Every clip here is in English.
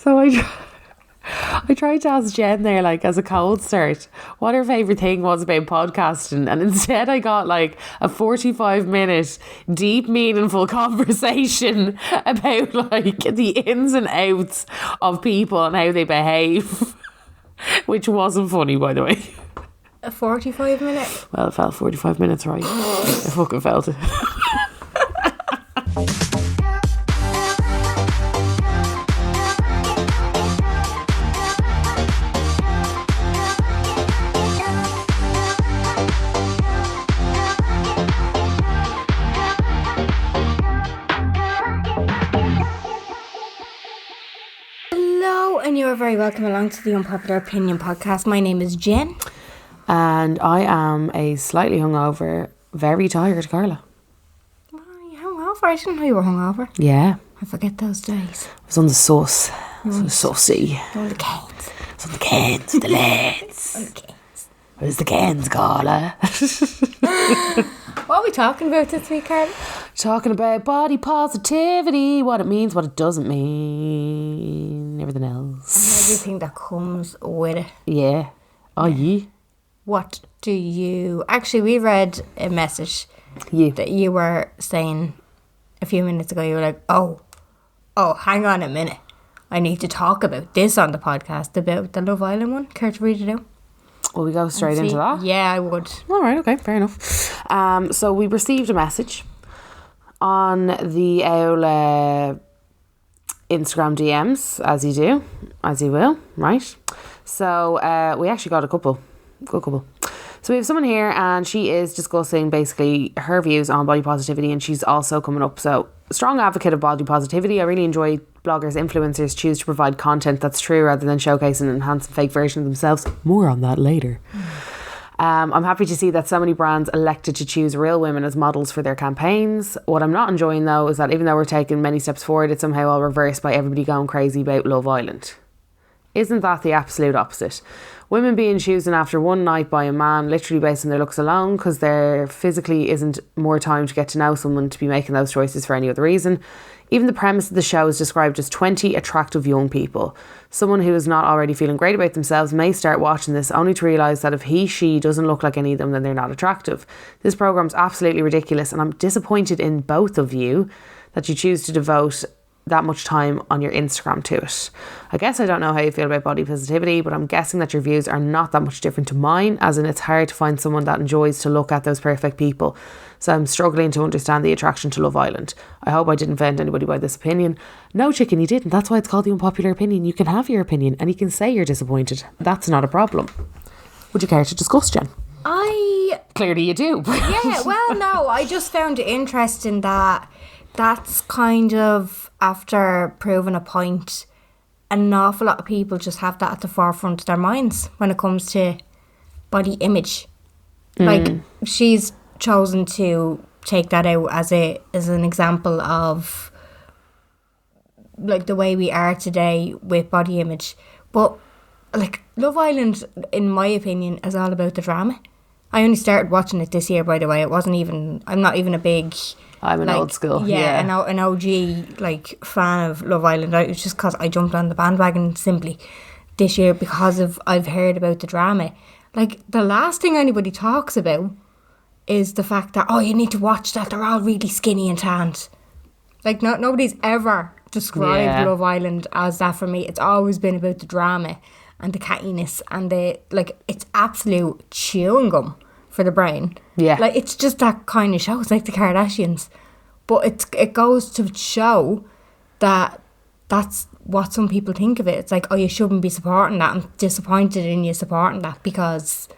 So I tried to ask Jen there, like, as a cold start, what her favourite thing was about podcasting, and instead I got like a 45-minute deep, meaningful conversation about like the ins and outs of people and how they behave, which wasn't funny, by the way. A 45-minute? Well, it felt 45 minutes, right? I fucking felt it. And you're very welcome along to the Unpopular Opinion podcast. My name is Jen. And I am a slightly hungover, very tired Carla. Oh, you hungover? I didn't know you were hungover. Yeah. I forget those days. I was on the sauce. So saucy. On the canes. It's on the canes, the lads. On the canes. Where's the canes, Carla? What are we talking about this week, Carla? Talking about body positivity, what it means, what it doesn't mean, everything else. And everything that comes with it. Yeah. Oh, yeah. What do you... Actually, we read a message that you were saying a few minutes ago. You were like, oh, hang on a minute. I need to talk about this on the podcast, about the Love Island one. Care to read it out? Will we go straight into that? Yeah, I would. All right, okay, fair enough. So we received a message on the Instagram DMs, as you do, as you will, right? So we actually got a good couple. So we have someone here and she is discussing basically her views on body positivity, and she's also coming up. So, strong advocate of body positivity. I really enjoy bloggers, influencers choose to provide content that's true rather than showcasing an enhanced fake version of themselves. More on that later. I'm happy to see that so many brands elected to choose real women as models for their campaigns. What I'm not enjoying though is that even though we're taking many steps forward, it's somehow all reversed by everybody going crazy about Love Island. Isn't that the absolute opposite? Women being chosen after one night by a man, literally based on their looks alone, because there physically isn't more time to get to know someone to be making those choices for any other reason. Even the premise of the show is described as 20 attractive young people. Someone who is not already feeling great about themselves may start watching this only to realise that if she doesn't look like any of them, then they're not attractive. This programme's absolutely ridiculous, and I'm disappointed in both of you that you choose to devote that much time on your Instagram to it. I guess I don't know how you feel about body positivity, but I'm guessing that your views are not that much different to mine, as in it's hard to find someone that enjoys to look at those perfect people. So I'm struggling to understand the attraction to Love Island. I hope I didn't offend anybody by this opinion. No, chicken, you didn't. That's why it's called the Unpopular Opinion. You can have your opinion and you can say you're disappointed. That's not a problem. Would you care to discuss, Jen? Clearly you do. Yeah, well, no, I just found it interesting that that's kind of, after proving a point, an awful lot of people just have that at the forefront of their minds when it comes to body image. Like, she's chosen to take that out as an example of like the way we are today with body image. But like, Love Island, in my opinion, is all about the drama. I only started watching it this year, by the way. I'm not even a big... I'm an old school. Yeah, an OG like fan of Love Island. It's just because I jumped on the bandwagon simply this year because I've heard about the drama. Like, the last thing anybody talks about is the fact that, you need to watch that, they're all really skinny and tanned. Like, nobody's ever described Love Island as that for me. It's always been about the drama and the cattiness and it's absolute chewing gum for the brain. Yeah. Like, it's just that kind of show. It's like the Kardashians. But it goes to show that that's what some people think of it. It's like, you shouldn't be supporting that. I'm disappointed in you supporting that because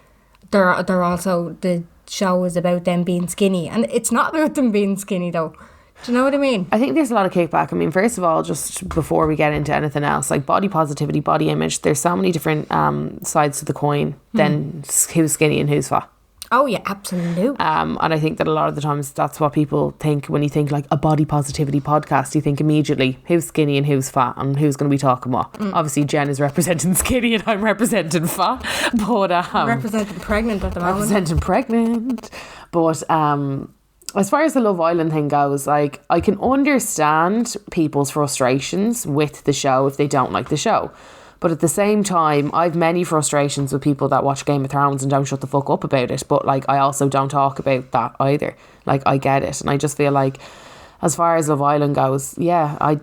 they're also, the show is about them being skinny. And it's not about them being skinny though. Do you know what I mean? I think there's a lot of kickback. I mean, first of all, just before we get into anything else, like body positivity, body image, there's so many different sides to the coin than who's skinny and who's fat. Oh yeah, absolutely. And I think that a lot of the times that's what people think when you think like a body positivity podcast. You think immediately who's skinny and who's fat and who's going to be talking what. Obviously Jen is representing skinny and I'm representing fat, but representing pregnant at the moment. Representing pregnant, but as far as the Love Island thing goes, like, I can understand people's frustrations with the show if they don't like the show. But at the same time, I've many frustrations with people that watch Game of Thrones and don't shut the fuck up about it. But, like, I also don't talk about that either. Like, I get it. And I just feel like, as far as Love Island goes, yeah, I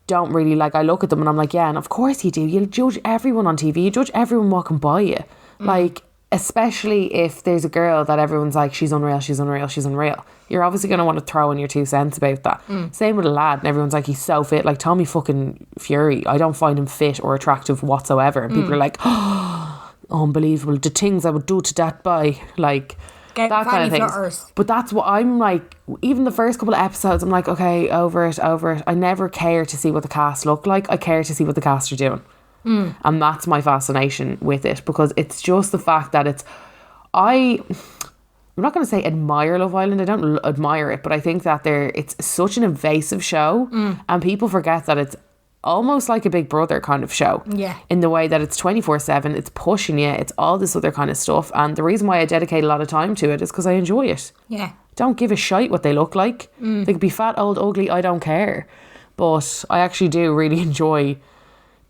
don't really, like, I look at them and I'm like, yeah, and of course you do. You judge everyone on TV. You judge everyone walking by you. Like, especially if there's a girl that everyone's like, she's unreal, she's unreal, she's unreal. You're obviously going to want to throw in your 2 cents about that. Same with a lad, and everyone's like, he's so fit. Like, Tommy fucking Fury, I don't find him fit or attractive whatsoever. And people are like, oh, unbelievable. The things I would do to that boy. Like, Get that kind of thing. flutters. But that's what I'm like, even the first couple of episodes, I'm like, okay, over it. I never care to see what the cast look like. I care to see what the cast are doing. And that's my fascination with it, because it's just the fact that I'm not going to say admire Love Island. I don't admire it, but I think that it's such an invasive show, and people forget that it's almost like a Big Brother kind of show. Yeah. In the way that it's 24/7, it's pushing you, it's all this other kind of stuff. And the reason why I dedicate a lot of time to it is because I enjoy it. Yeah. Don't give a shite what they look like. They could be fat, old, ugly, I don't care. But I actually do really enjoy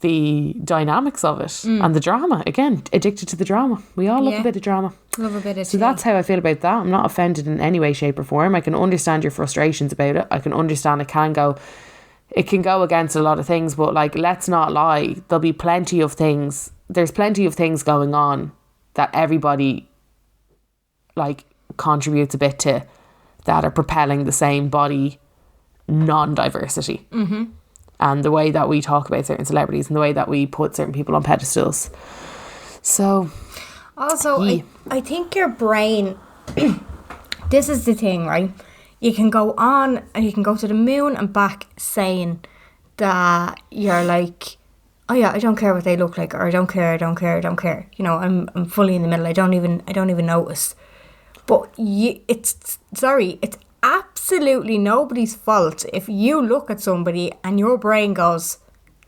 the dynamics of it and the drama. Again, addicted to the drama. We all love a bit of drama. Love a bit of So that's how I feel about that. I'm not offended in any way, shape or form. I can understand your frustrations about it. I can understand it can go against a lot of things, but, like, let's not lie. There'll be plenty of things. There's plenty of things going on that everybody, like, contributes a bit to, that are propelling the same body non-diversity. And the way that we talk about certain celebrities and the way that we put certain people on pedestals. So, also, I think your brain, this is the thing, right? You can go on and you can go to the moon and back saying that you're like, oh yeah, I don't care what they look like, or I don't care. You know, I'm fully in the middle. I don't even notice. But it's absolutely nobody's fault if you look at somebody and your brain goes,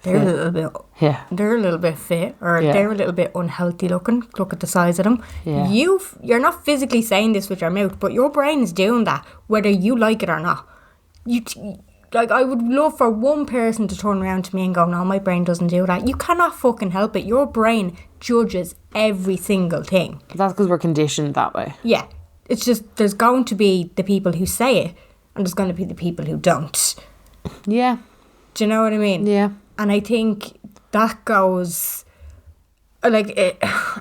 they're a little bit fit, or they're a little bit unhealthy looking. Look at the size of them. Yeah. You're not physically saying this with your mouth, but your brain is doing that, whether you like it or not. Like, I would love for one person to turn around to me and go, no, my brain doesn't do that. You cannot fucking help it. Your brain judges every single thing. That's because we're conditioned that way. Yeah. It's just, there's going to be the people who say it, and there's going to be the people who don't. Yeah. Do you know what I mean? Yeah. And I think that goes, like,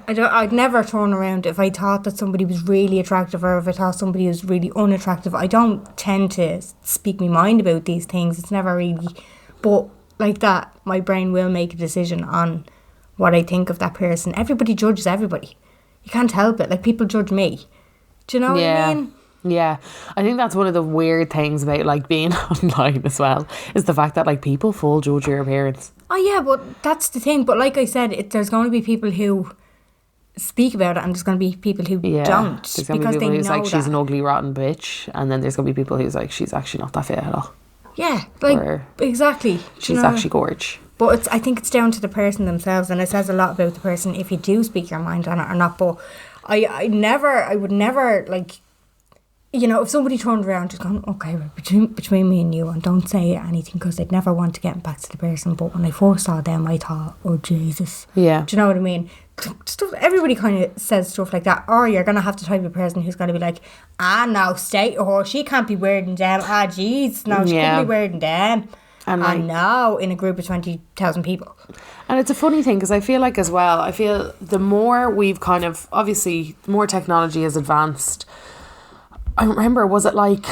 I'd never turn around if I thought that somebody was really attractive, or if I thought somebody was really unattractive. I don't tend to speak my mind about these things. It's never really, but like that, my brain will make a decision on what I think of that person. Everybody judges everybody. You can't help it. Like, people judge me. Do you know what I mean? Yeah. I think that's one of the weird things about, like, being online as well, is the fact that, like, people full judge your appearance. Oh yeah, but that's the thing. But like I said, there's going to be people who speak about it, and there's going to be people who don't. There's going to be people who's like, she's an ugly rotten bitch, and then there's going to be people who's like, she's actually not that fit at all. Yeah, like, exactly. She's actually gorgeous. But I think it's down to the person themselves, and it says a lot about the person if you do speak your mind on it or not. But I would never, like, you know, if somebody turned around just going, okay, between me and you, and don't say anything, because they'd never want to get back to the person. But when I first saw them, I thought, oh Jesus. Yeah. Do you know what I mean? Stuff, everybody kind of says stuff like that. Or you're going to have the type of person who's going to be like, no, stay, or she can't be wearing them. Jeez, no, she can't be wearing them. And like, now in a group of 20,000 people. And it's a funny thing, because I feel like as well, I feel the more we've kind of, obviously, the more technology has advanced. I remember, was it like,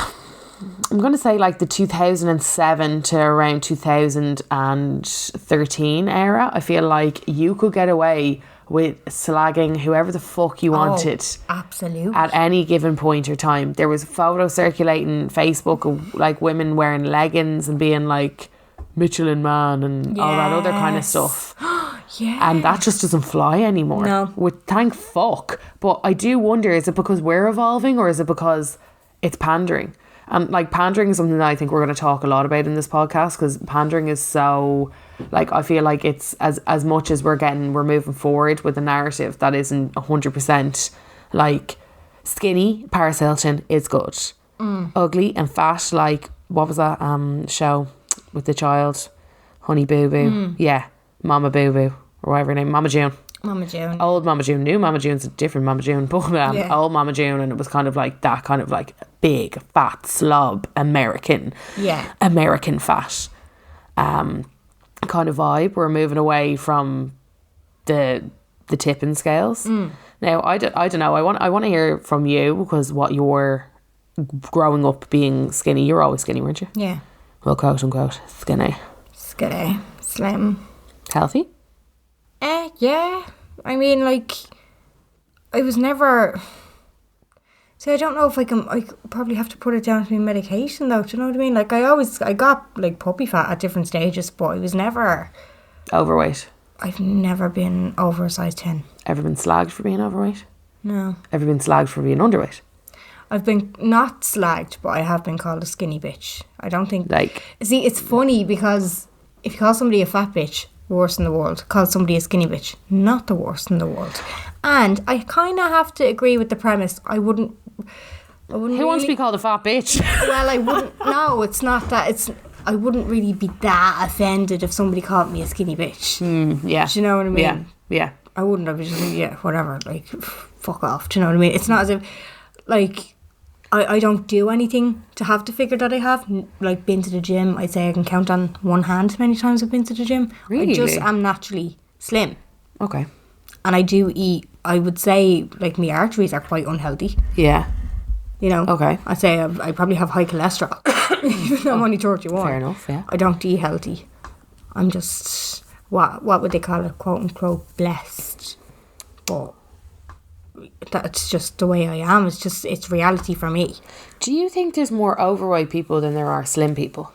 I'm going to say like the 2007 to around 2013 era, I feel like you could get away with slagging whoever the fuck you wanted. Absolutely. At any given point or time. There was photos circulating Facebook of like women wearing leggings and being like Michelin Man and all that other kind of stuff. Yeah. And that just doesn't fly anymore. No. Thank fuck. But I do wonder, is it because we're evolving, or is it because it's pandering? And like, pandering is something that I think we're going to talk a lot about in this podcast, because pandering is so, like, I feel like it's as much as we're moving forward with a narrative that isn't 100% like skinny. Paris Hilton is good. ugly and fat. Like, what was that show with the child? Honey Boo Boo. Yeah. Mama Boo Boo. Or whatever her name. Mama June. Mama June. Old Mama June. New Mama June's a different Mama June. But old Mama June. And it was kind of like that kind of like big, fat, slob, American. Yeah. American fat. Kind of vibe. We're moving away from the tipping scales. Now, I don't know. I want to hear from you, because what you're growing up being skinny. You were always skinny, weren't you? Yeah. Well, quote unquote, skinny. Skinny. Slim. Healthy? Yeah. I mean, like, I was never... So I don't know if I probably have to put it down to my medication, though. Do you know what I mean? Like, I got, like, puppy fat at different stages, but I was never... Overweight? I've never been over a size 10. Ever been slagged for being overweight? No. Ever been slagged for being underweight? I've been not slagged, but I have been called a skinny bitch. I don't think... Like... See, it's funny because if you call somebody a fat bitch, worst in the world. Call somebody a skinny bitch, not the worst in the world. And I kind of have to agree with the premise. I wouldn't Who wants to be called a fat bitch? Well, I wouldn't... No, it's not that. I wouldn't really be that offended if somebody called me a skinny bitch. Yeah. Do you know what I mean? Yeah. Yeah. I wouldn't. I'd be just like, yeah, whatever. Like, fuck off. Do you know what I mean? It's not as if... Like... I don't do anything to have the figure that I have. Like, been to the gym, I'd say I can count on one hand how many times I've been to the gym. Really? I just am naturally slim. Okay. And I do eat, I would say, like, my arteries are quite unhealthy. Yeah. You know? Okay. I'd say I probably have high cholesterol. Even though I'm only 31. Fair enough, yeah. I don't eat healthy. I'm just, what would they call it? Quote unquote, blessed. But... that's just the way I am. It's reality for me. Do you think there's more overweight people than there are slim people?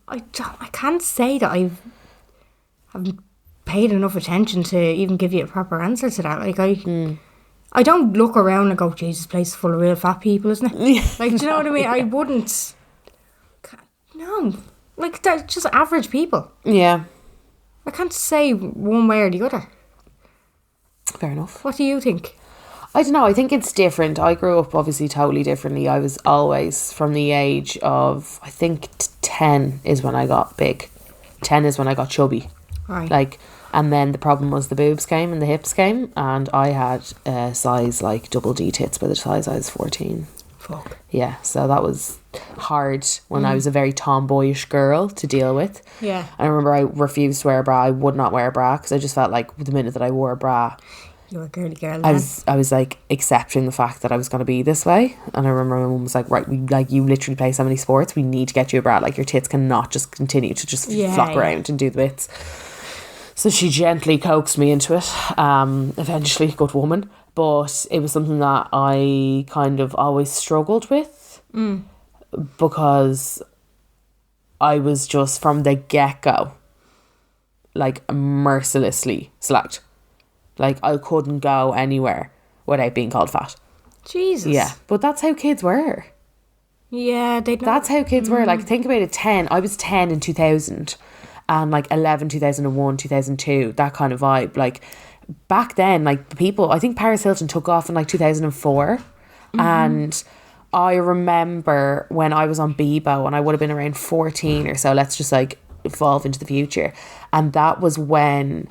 I can't say that I haven't paid enough attention to even give you a proper answer to that. Like, I don't look around and go, Jesus, this place is full of real fat people, isn't it? Like, do you know what I mean? I wouldn't. No. Like, they're just average people. Yeah. I can't say one way or the other. Fair enough. What do you think? I don't know. I think it's different. I grew up obviously totally differently. I was always from the age of, I think 10 is when I got big. 10 is when I got chubby. Right. Like, and then the problem was the boobs came and the hips came, and I had a size like double D tits by the size I was 14. Fuck. Yeah, so that was hard when I was a very tomboyish girl to deal with. Yeah. I remember I refused to wear a bra. I would not wear a bra because I just felt like the minute that I wore a bra, You were a girly girl. I was like accepting the fact that I was going to be this way. And I remember my mum was like, right, you literally play so many sports, we need to get you a bra. Like, your tits cannot just continue to just flop around and do the bits. So she gently coaxed me into it. Eventually, good woman. But it was something that I kind of always struggled with. Because I was just from the get-go, like, mercilessly slacked. Like, I couldn't go anywhere without being called fat. Jesus. Yeah, but that's how kids were. Yeah, they. That's how kids were. Like, think about it. I was 10 in 2000, and like 11, 2001, 2002, that kind of vibe. Like, back then, like, people, I think Paris Hilton took off in like 2004, and I remember when I was on Bebo, and I would have been around 14 or so, let's just like evolve into the future, and that was when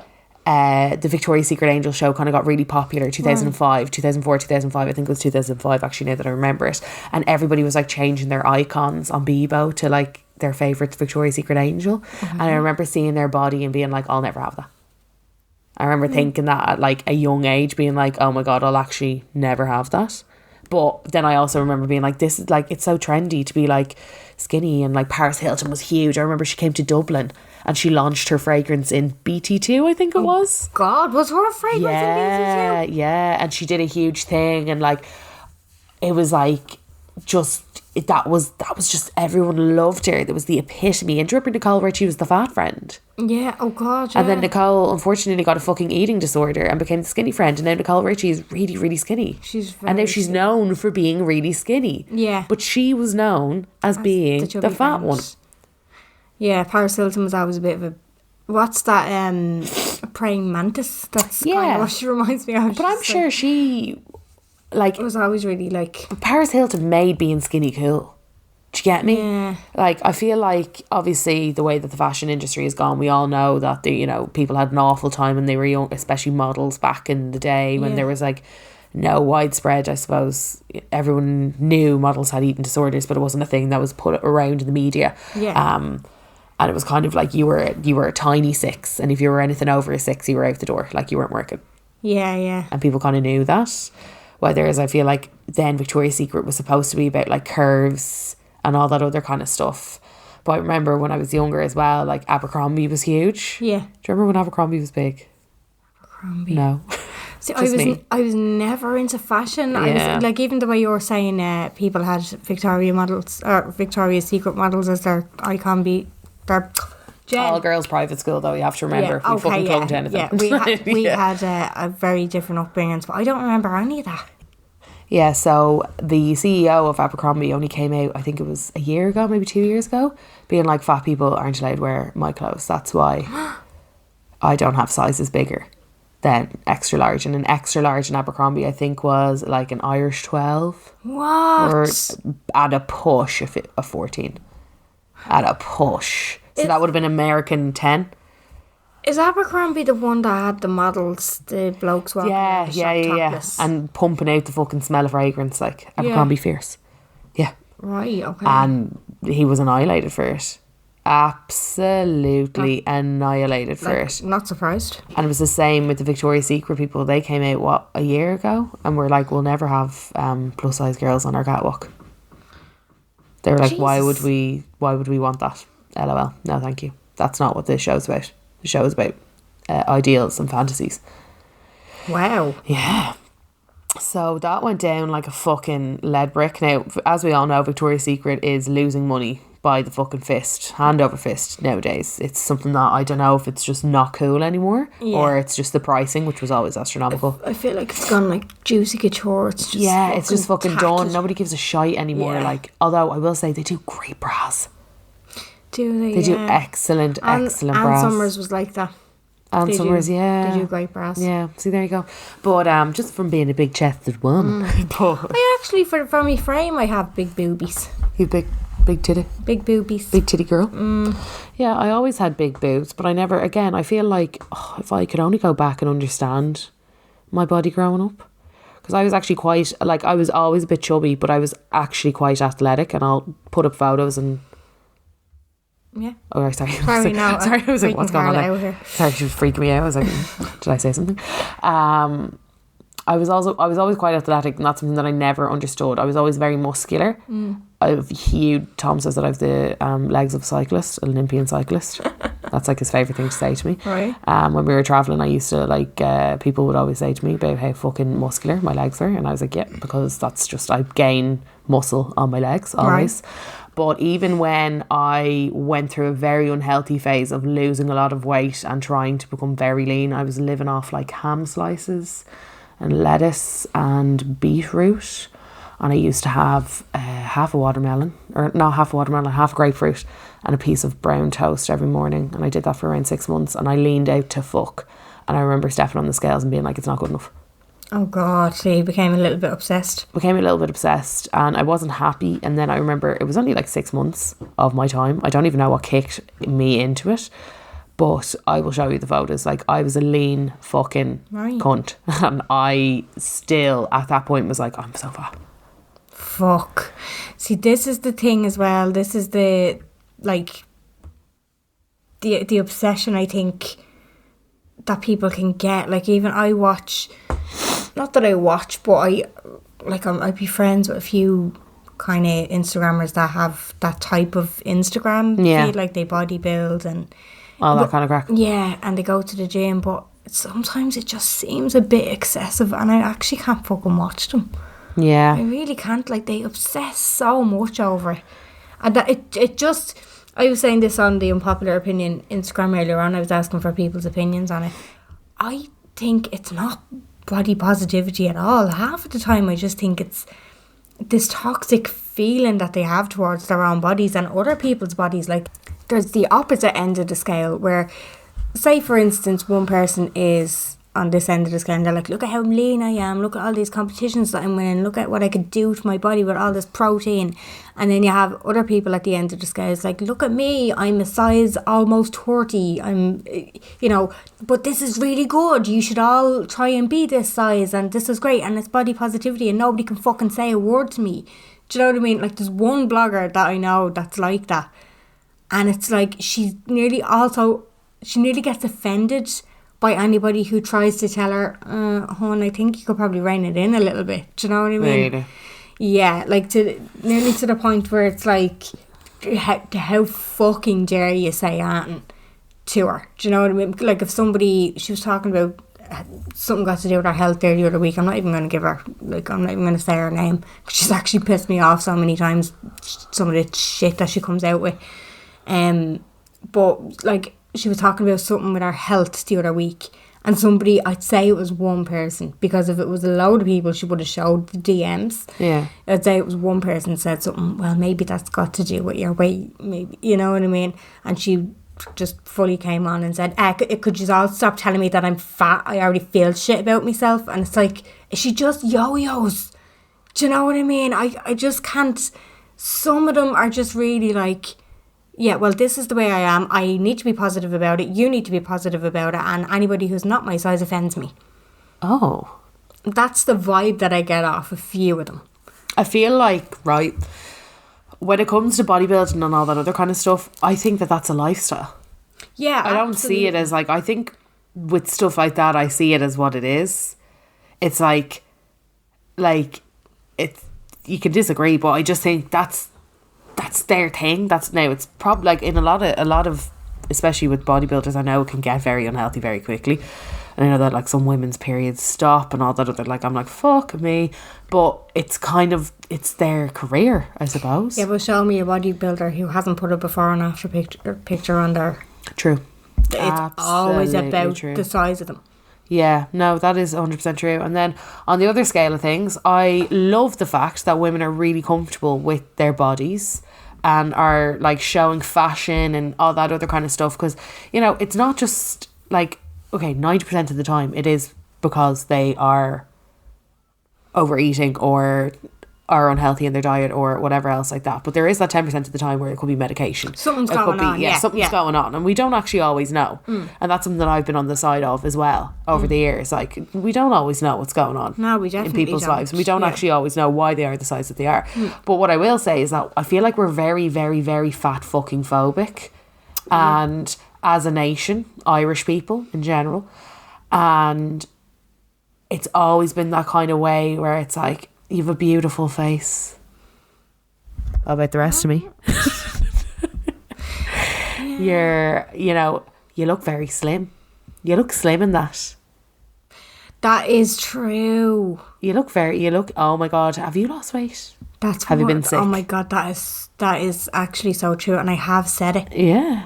the Victoria's Secret Angel show kind of got really popular, 2005, 2004, 2005, I think it was 2005 actually, now that I remember it, and everybody was like changing their icons on Bebo to like their favourite Victoria's Secret Angel, and I remember seeing their body and being like, I'll never have that. I remember thinking that at like a young age, being like, oh my God, I'll actually never have that. But then I also remember being like, this is like, it's so trendy to be like skinny, and like Paris Hilton was huge. I remember she came to Dublin and she launched her fragrance in BT2, I think it was. God, was her fragrance in BT2? Yeah, and she did a huge thing, and like, it was like, just, that was just, everyone loved her. That was the epitome. And do you remember Nicole Richie was the fat friend? Yeah, oh God, yeah. And then Nicole unfortunately got a fucking eating disorder and became the skinny friend, and now Nicole Richie is really, really skinny. And now she's known for being really skinny. Yeah. But she was known as being the fat one. Yeah, Paris Hilton was always a bit of a... What's that? A praying mantis? That's kind of what she reminds me of. But I'm sure she like, It was always really like, Paris Hilton made being skinny cool. Do you get me? Yeah. Like, I feel like, obviously, the way that the fashion industry has gone, we all know that, people had an awful time when they were young, especially models back in the day when Yeah. there was, like, no widespread, I suppose. Everyone knew models had eating disorders, but it wasn't a thing that was put around in the media. Yeah. And it was kind of like you were a tiny 6, and if you were anything over a 6, you were out the door, like you weren't working. yeah. And people kind of knew that. Whereas I feel like then Victoria's Secret was supposed to be about like curves and all that other kind of stuff. But I remember when I was younger as well, like Abercrombie was huge. Yeah. Do you remember when Abercrombie was big? Abercrombie. No. See, Just me. I was never into fashion. I Yeah. was like, even the way you were saying, people had Victoria's Secret models as their icon. Their Jen. All girls private school though, you have to remember. We fucking clung to anything. Yeah, we Yeah. had a very different upbringings, but I don't remember any of that. Yeah, so the CEO of Abercrombie only came out, I think it was a year ago, maybe 2 years ago, being like, fat people aren't allowed to wear my clothes. That's why I don't have sizes bigger than extra large. And an extra large in Abercrombie, I think, was like an Irish 12 What? or at a push a 14. At a push. So that would have been American 10. Is Abercrombie the one that had the models, the blokes walking around the shop topless? And pumping out the fucking smell of fragrance, like Abercrombie Fierce. Yeah. Right, okay. And he was annihilated for it. Absolutely annihilated for it. Not surprised. And it was the same with the Victoria's Secret people. They came out, a year ago? And were like, we'll never have plus size girls on our catwalk. They were like, why would we want that? LOL. No, thank you. That's not what this show's about. The show is about ideals and fantasies. Wow. Yeah. So that went down like a fucking lead brick. Now, as we all know, Victoria's Secret is losing money by the fucking fist, hand over fist nowadays. It's something that I don't know if it's just not cool anymore or it's just the pricing, which was always astronomical. I feel like it's gone like Juicy Couture. It's just it's just fucking tacky. done. Nobody gives a shite anymore. Yeah. Like, although I will say they do great bras. Do they? They do excellent Anne bras. Summers was like that. Anne Summers, They do great bras. Yeah, see, there you go. But just from being a big chested woman. But I actually, for me frame, I have big boobies. you big titty. Big boobies. Big titty girl. Yeah, I always had big boobs, but I never, again, I feel like if I could only go back and understand my body growing up. Because I was actually quite, like, I was always a bit chubby, but I was actually quite athletic, and I'll put up photos and... Yeah. Oh, sorry. Sorry, no. Sorry, I was like, what's going on Carla there? out here. Sorry, she was freaking me out. I was like, did I say something? I was always quite athletic, and that's something that I never understood. I was always very muscular. I have huge, Tom says that I have the legs of a cyclist, an Olympian cyclist. That's like his favourite thing to say to me. Right. When we were travelling, I used to like, people would always say to me about how fucking muscular my legs were, and I was like, yeah, because that's just, I gain muscle on my legs always. Right. But even when I went through a very unhealthy phase of losing a lot of weight and trying to become very lean, I was living off like ham slices and lettuce and beetroot. And I used to have half a watermelon, half a grapefruit and a piece of brown toast every morning. And I did that for around 6 months, and I leaned out to fuck. And I remember stepping on the scales and being like, it's not good enough. Oh God, so you became a little bit obsessed. And I wasn't happy. And then I remember it was only like 6 months of my time. I don't even know what kicked me into it, but I will show you the photos. Like, I was a lean fucking cunt, and I still at that point was like, I'm so fat. Fuck. See, this is the thing as well. This is the like the obsession, I think, that people can get. Like, even I watch, not that I watch, but I'd be friends with a few kind of Instagrammers that have that type of Instagram feed, like they bodybuild and all that kind of crack. Yeah, and they go to the gym, but sometimes it just seems a bit excessive, and I actually can't fucking watch them. Yeah. I really can't. Like, they obsess so much over it. And that it just... I was saying this on the Unpopular Opinion Instagram earlier on. I was asking for people's opinions on it. I think it's not body positivity at all. Half of the time I just think it's this toxic feeling that they have towards their own bodies and other people's bodies. Like, there's the opposite end of the scale where, say for instance, one person is on this end of the scale and they're like, look at how lean I am, look at all these competitions that I'm winning, look at what I could do to my body with all this protein. And then you have other people at the end of the scale, it's like, look at me, I'm a size almost 30, I'm, you know, but this is really good, you should all try and be this size, and this is great, and it's body positivity, and nobody can fucking say a word to me. Do you know what I mean? Like, there's one blogger that I know that's like that, and it's like, she nearly gets offended by anybody who tries to tell her, hon, I think you could probably rein it in a little bit. Do you know what I mean? Really? Yeah, like nearly to the point where it's like, how fucking dare you say anything to her? Do you know what I mean? Like, if somebody, she was talking about something got to do with her health there the other week, I'm not even going to say her name, because she's actually pissed me off so many times, some of the shit that she comes out with. But like, she was talking about something with her health the other week, and somebody, I'd say it was one person, because if it was a load of people she would have showed the DMs. Yeah. I'd say it was one person said something, well, maybe that's got to do with your weight, maybe, you know what I mean? And she just fully came on and said, could you all stop telling me that I'm fat, I already feel shit about myself. And it's like, she just yo-yos. Do you know what I mean? I just can't. Some of them are just really like, yeah, well, this is the way I am. I need to be positive about it. You need to be positive about it. And anybody who's not my size offends me. Oh. That's the vibe that I get off a few of them. I feel like, right, when it comes to bodybuilding and all that other kind of stuff, I think that that's a lifestyle. Yeah, I don't see it as like, I think with stuff like that, I see it as what it is. It's like it's, you can disagree, but I just think that's their thing. That's, now it's probably like in a lot of especially with bodybuilders, I know it can get very unhealthy very quickly, and I know that like some women's periods stop and all that other, like, I'm like, fuck me, but it's kind of, it's their career, I suppose. Yeah, but show me a bodybuilder who hasn't put a before and after picture on there. True. It's always about true. the size of them. Yeah, no, that is 100% true. And then on the other scale of things, I love the fact that women are really comfortable with their bodies and are like showing fashion and all that other kind of stuff, because, you know, it's not just like, okay, 90% of the time it is because they are overeating or are unhealthy in their diet or whatever else like that, but there is that 10% of the time where it could be medication, something's going on. Something's going on, and we don't actually always know. And that's something that I've been on the side of as well over the years. Like, we don't always know what's going on. No, we definitely in people's don't. lives, and we don't actually always know why they are the size that they are. But what I will say is that I feel like we're very, very, very fat fucking phobic, and as a nation, Irish people in general, and it's always been that kind of way where it's like, you have a beautiful face. How about the rest of me? You know, you look very slim. You look slim in that. That is true. You look, oh my God, have you lost weight? Have you been sick? Oh my God, that is actually so true, and I have said it. Yeah.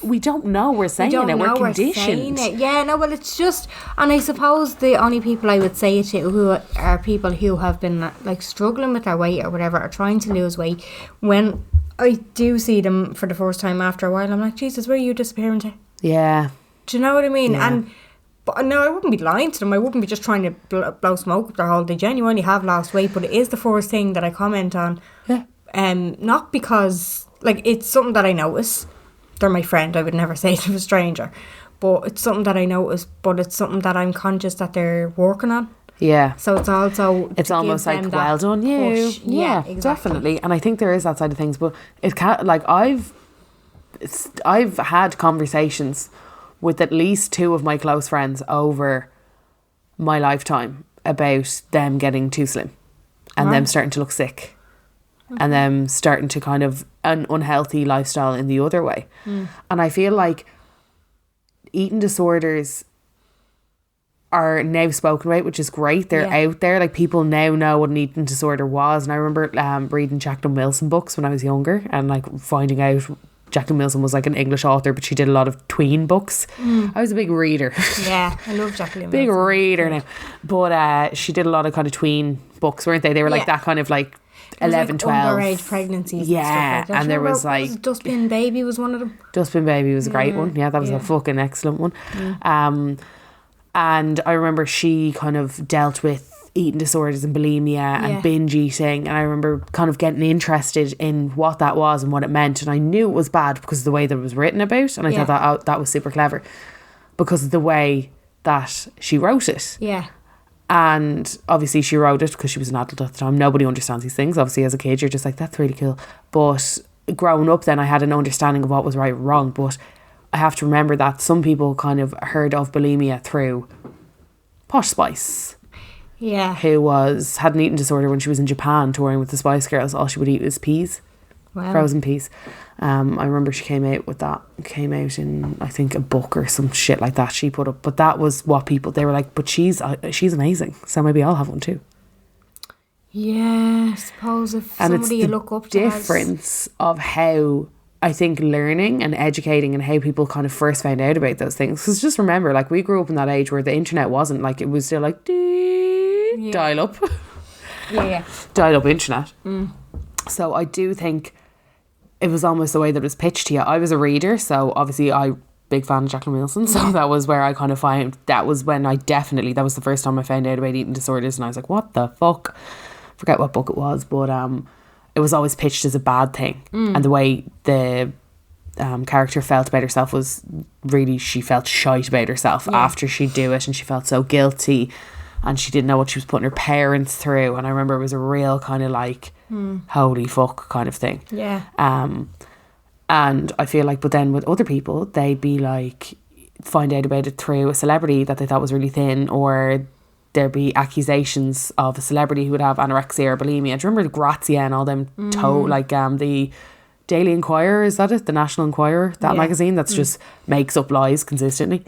We don't know we're saying it. We're conditioned. Yeah, no, well, it's just, and I suppose the only people I would say it to who are people who have been like struggling with their weight or whatever, or trying to lose weight, when I do see them for the first time after a while, I'm like, Jesus, where are you disappearing to? Yeah. Do you know what I mean? Yeah. But no, I wouldn't be lying to them. I wouldn't be just trying to blow smoke up their hole. They genuinely have lost weight, but it is the first thing that I comment on. Yeah. Not because, like, it's something that I notice. They're my friend. I would never say to a stranger. But it's something that I notice, but it's something that I'm conscious that they're working on. Yeah. So it's also... It's almost like, well done you. Push. Yeah, exactly. Definitely. And I think there is that side of things, but it can't, like, I've had conversations with at least two of my close friends over my lifetime about them getting too slim and them starting to look sick and them starting to kind of an unhealthy lifestyle in the other way. And I feel like eating disorders are now spoken about, which is great. They're out there. Like, people now know what an eating disorder was. And I remember reading Jacqueline Wilson books when I was younger and like finding out Jacqueline Wilson was like an English author, but she did a lot of tween books. I was a big reader. Yeah, I love Jacqueline Big Wilson. reader now. But she did a lot of kind of tween books, weren't they? They were like that kind of like 11, like 12. underage pregnancies. Yeah, and stuff like that. and there was like... Dustbin Baby was one of them. Dustbin Baby was a great one. Yeah, that was a fucking excellent one. And I remember she kind of dealt with eating disorders and bulimia and binge eating, and I remember kind of getting interested in what that was and what it meant, and I knew it was bad because of the way that it was written about, and I thought that was super clever because of the way that she wrote it. And obviously she wrote it because she was an adult at the time. Nobody understands these things. Obviously as a kid you're just like, that's really cool, but growing up then I had an understanding of what was right and wrong. But I have to remember that some people kind of heard of bulimia through Posh Spice, who had an eating disorder when she was in Japan touring with the Spice Girls. All she would eat was peas, frozen peas. I remember she came out in, I think, a book or some shit like that she put up. But that was what they were like, but she's amazing, so maybe I'll have one too. I suppose if somebody you look up to difference of how I think learning and educating and how people kind of first found out about those things. Because just remember, like, we grew up in that age where the internet wasn't, like, it was still like dial up dial up internet. So I do think it was almost the way that it was pitched to you. I was a reader, so obviously big fan of Jacqueline Wilson, so that was where I kind of that was the first time I found out about eating disorders, and I was like, what the fuck, forget what book it was, but it was always pitched as a bad thing. And the way the character felt about herself was really, she felt shite about herself after she'd do it, and she felt so guilty, and she didn't know what she was putting her parents through. And I remember it was a real kind of like holy fuck kind of thing. And I feel like, but then with other people, they'd be like, find out about it through a celebrity that they thought was really thin, or there'd be accusations of a celebrity who would have anorexia or bulimia. Do you remember Grazia and all them the Daily Inquirer, is that it? The National Enquirer, that magazine that's just makes up lies consistently.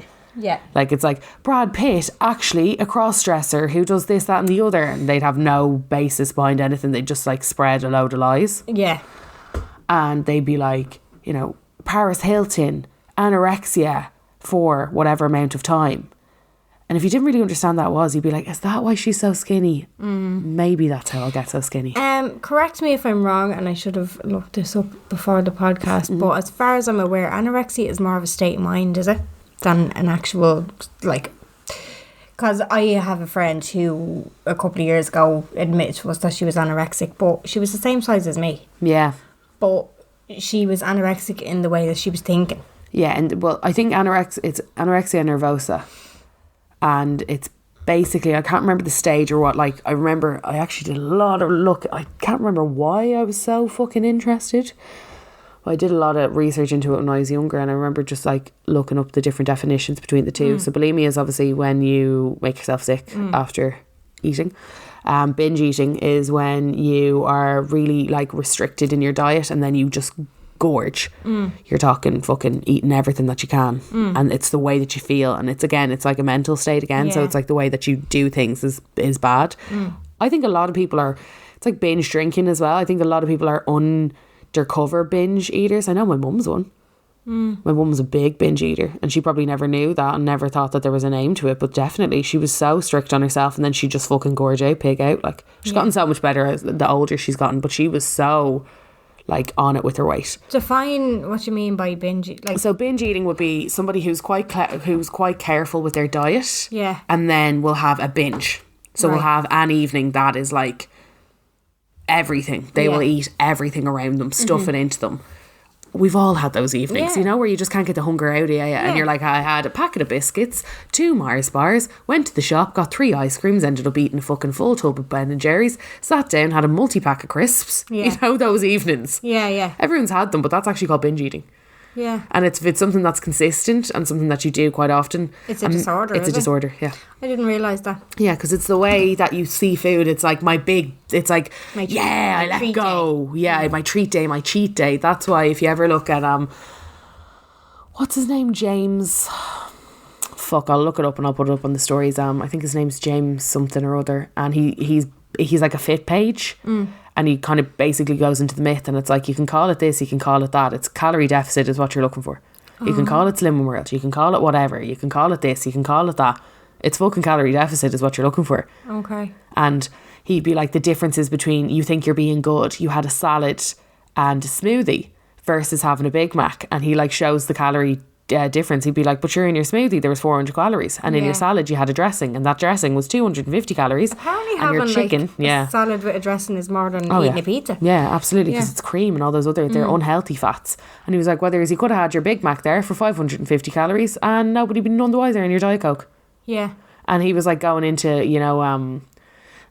Like, it's like, Brad Pitt, actually a cross-dresser who does this, that and the other, and they'd have no basis behind anything. They'd just like spread a load of lies. And they'd be like, you know, Paris Hilton, anorexia for whatever amount of time. And if you didn't really understand that was, you'd be like, is that why she's so skinny? Maybe that's how I'll get so skinny. Correct me if I'm wrong, and I should have looked this up before the podcast, but as far as I'm aware, anorexia is more of a state of mind, is it? Than an actual, like... Because I have a friend who, a couple of years ago, admitted to us that she was anorexic, but she was the same size as me. But she was anorexic in the way that she was thinking. And, well, I think it's anorexia nervosa. And it's basically, I can't remember the stage or what, like, I remember I actually did a lot of I can't remember why I was so fucking interested. I did a lot of research into it when I was younger, and I remember just like looking up the different definitions between the two. So bulimia is obviously when you make yourself sick after eating. Binge eating is when you are really like restricted in your diet and then you just gorge. You're talking fucking eating everything that you can, and it's the way that you feel, and it's like a mental state again. So it's like the way that you do things is bad. I think a lot of people it's like binge drinking as well. I think a lot of people are undercover binge eaters. I know my mum's one. My mum was a big binge eater, and she probably never knew that and never thought that there was a name to it, but definitely she was so strict on herself, and then she just fucking gorge out, pig out. Like, she's gotten so much better as the older she's gotten, but she was so like on it with her weight. Define what you mean by binge. Like, so binge eating would be somebody who's quite careful with their diet, yeah, and then will have a binge. So we'll have an evening that is like everything. They will eat everything around them, stuff it into them. We've all had those evenings, you know, where you just can't get the hunger out of you, and you're like, I had a packet of biscuits, 2 Mars bars, went to the shop, got 3 ice creams, ended up eating a fucking full tub of Ben and Jerry's, sat down, had a multi-pack of crisps. You know, those evenings. Everyone's had them, but that's actually called binge eating. And it's something that's consistent and something that you do quite often. It's a disorder. It's a disorder, yeah. I didn't realise that. Yeah, because it's the way that you see food. It's like I let go. Yeah, my treat day, my cheat day. That's why if you ever look at what's his name? James. Fuck, I'll look it up and I'll put it up on the stories. I think his name's James something or other, and he's like a fit page. And he kind of basically goes into the myth, and it's like, you can call it this, you can call it that. It's calorie deficit is what you're looking for. You can call it Slimming World, you can call it whatever, you can call it this, you can call it that. It's fucking calorie deficit is what you're looking for. Okay. And he'd be like, the differences between you think you're being good, you had a salad and a smoothie versus having a Big Mac, and he like shows the calorie difference. He'd be like, but sure, in your smoothie there was 400 calories, and in your salad you had a dressing, and that dressing was 250 calories. Apparently and your having chicken, a salad with a dressing is more than eating a pizza. Yeah, absolutely, because it's cream and all those other, they're unhealthy fats. And he was like, whereas you could have had your Big Mac there for 550 calories and nobody been none the wiser in your Diet Coke. Yeah. And he was like going into,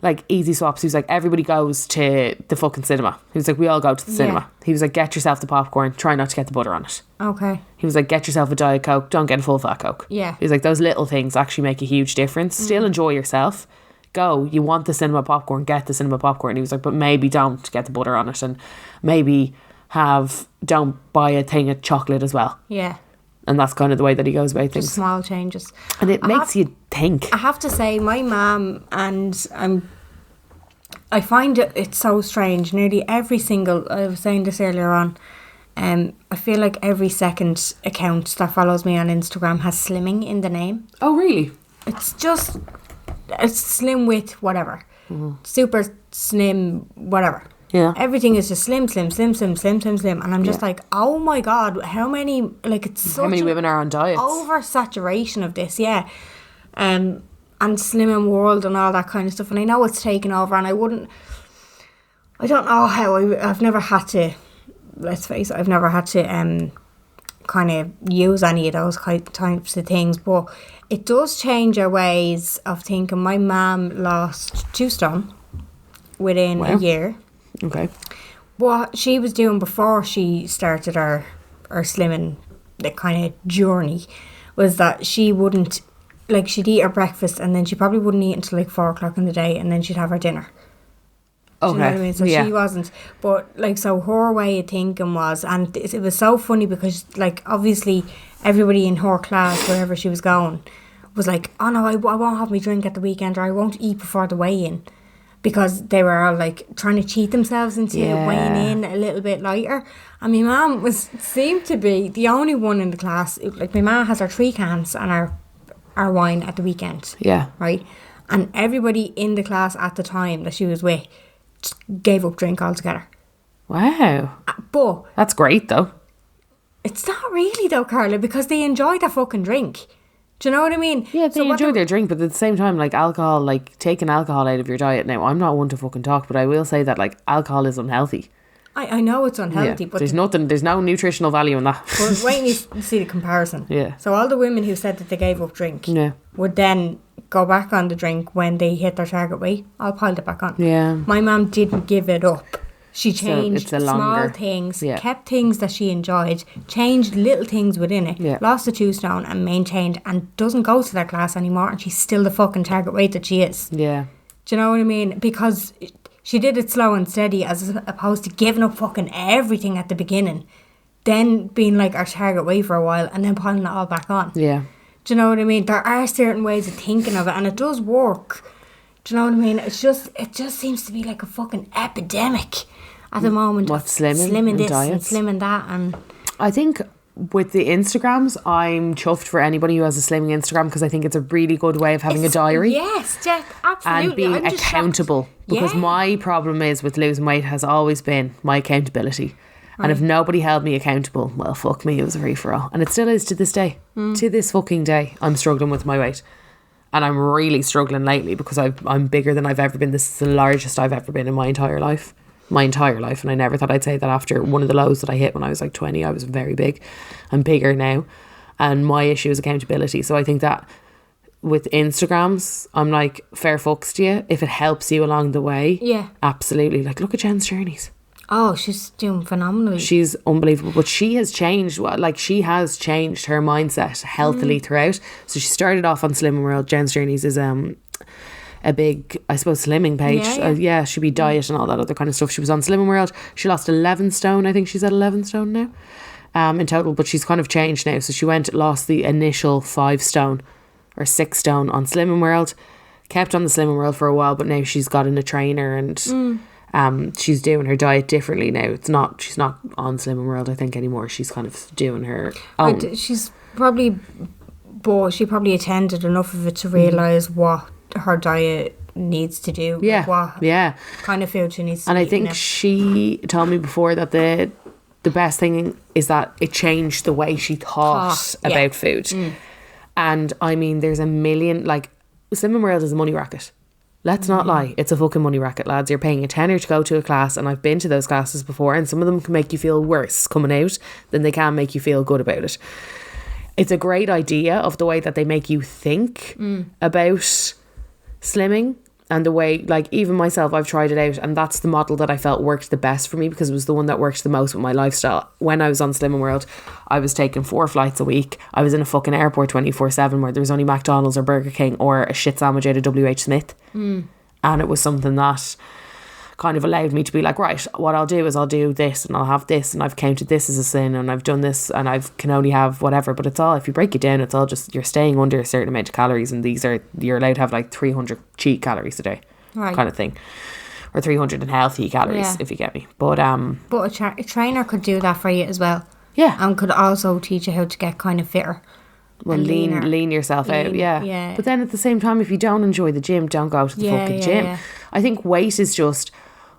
like easy swaps. He was like, everybody goes to the fucking cinema. He was like, we all go to the cinema. He was like, get yourself the popcorn, try not to get the butter on it. Okay. He was like, get yourself a Diet Coke, don't get a full fat Coke. Yeah. He was like, those little things actually make a huge difference. Still enjoy yourself. Go, you want the cinema popcorn, get the cinema popcorn. He was like, but maybe don't get the butter on it, and maybe don't buy a thing of chocolate as well. Yeah. And that's kind of the way that he goes about things. Just small changes. And it makes you think. I have to say, my mum, and I find it's so strange. Nearly every single, I was saying this earlier on, I feel like every second account that follows me on Instagram has slimming in the name. Oh, really? It's just, it's slim with whatever. Super slim, whatever. Yeah. Everything is just slim. And I'm just like, oh my God, how many, like, it's such how many women are on diets? Oversaturation of this, yeah. And Slimming World and all that kind of stuff. And I know it's taken over, and I don't know how, I've never had to, let's face it, I've never had to kind of use any of those types of things, but it does change our ways of thinking. My mum lost 2 stone within a year. Okay. What she was doing before she started her slimming, the kind of journey, was that she wouldn't, like, she'd eat her breakfast and then she probably wouldn't eat until like 4 o'clock in the day, and then she'd have her dinner. Okay. Do you know what I mean? So she wasn't, but like, so her way of thinking was, and it was so funny because, like, obviously everybody in her class, wherever she was going, was like, oh no, I won't have my drink at the weekend, or I won't eat before the weigh-in. Because they were all like trying to cheat themselves into weighing in a little bit lighter. And my mum seemed to be the only one in the class. Like, my mum has her 3 cans and our wine at the weekend. Yeah. Right? And everybody in the class at the time that she was with just gave up drink altogether. Wow. But that's great though. It's not really though, Carla, because they enjoy their fucking drink. Do you know what I mean? Yeah, they enjoy their drink, but at the same time, like, alcohol, like, taking alcohol out of your diet. Now, I'm not one to fucking talk, but I will say that, like, alcohol is unhealthy. I know it's unhealthy, but there's no nutritional value in that. But wait till you see the comparison. Yeah. So all the women who said that they gave up drink would then go back on the drink when they hit their target weight. I'll pile it back on. Yeah. My mum didn't give it up. She changed small things, kept things that she enjoyed, changed little things within it, lost the 2 stone and maintained, and doesn't go to that class anymore, and she's still the fucking target weight that she is. Yeah. Do you know what I mean? Because she did it slow and steady, as opposed to giving up fucking everything at the beginning, then being like our target weight for a while, and then piling it all back on. Yeah. Do you know what I mean? There are certain ways of thinking of it, and it does work. Do you know what I mean? It just seems to be like a fucking epidemic at the moment. What, slimming this diets? and slimming that. And I think with the Instagrams, I'm chuffed for anybody who has a slimming Instagram, because I think it's a really good way of having a diary. Yes, absolutely. And being accountable. Because my problem is with losing weight has always been my accountability. Right. And if nobody held me accountable, well, fuck me, it was a free-for-all. And it still is to this day. To this fucking day, I'm struggling with my weight. And I'm really struggling lately because I'm bigger than I've ever been. This is the largest I've ever been in my entire life. And I never thought I'd say that after one of the lows that I hit when I was like 20. I was very big. I'm bigger now, and my issue is accountability. So I think that with Instagrams, I'm like, fair fucks to you if it helps you along the way. Yeah, absolutely. Like, look at Jen's journeys. Oh, she's doing phenomenally. She's unbelievable. But she has changed, like, she has changed her mindset healthily throughout. So she started off on Slimming World. Jen's journeys is a big, I suppose, slimming page. She'd be diet and all that other kind of stuff. She was on Slimming World. She lost 11 stone. I think she's at 11 stone now in total, but she's kind of changed now. So she lost the initial 5 stone or 6 stone on Slimming World, kept on the Slimming World for a while, but now she's got in a trainer and she's doing her diet differently now. She's not on Slimming World, I think, anymore. She's kind of doing her own. She's probably, but she probably attended enough of it to realise what her diet needs to do. What kind of food she needs to eat. And I think she told me before that the the best thing is that it changed the way she thought about food. And I mean, there's a million, like, Slimming World is a money racket. Let's not lie. It's a fucking money racket, lads. You're paying a tenner to go to a class, and I've been to those classes before, and some of them can make you feel worse coming out than they can make you feel good about it. It's a great idea of the way that they make you think about slimming, and the way, like, even myself, I've tried it out, and that's the model that I felt worked the best for me, because it was the one that worked the most with my lifestyle. When I was on Slimming World, I was taking 4 flights a week. I was in a fucking airport 24/7 where there was only McDonald's or Burger King or a shit sandwich out of WH Smith. And it was something that kind of allowed me to be like, right, what I'll do is I'll do this, and I'll have this, and I've counted this as a sin, and I've done this, and I can only have whatever. But it's all, if you break it down, it's all just, you're staying under a certain amount of calories, and you're allowed to have like 300 cheat calories a day, kind of thing, or 300 unhealthy calories, if you get me. But a trainer could do that for you as well. Yeah. And could also teach you how to get kind of fitter. Well, lean yourself out, yeah. But then at the same time, if you don't enjoy the gym, don't go to the fucking gym. Yeah. I think weight is just,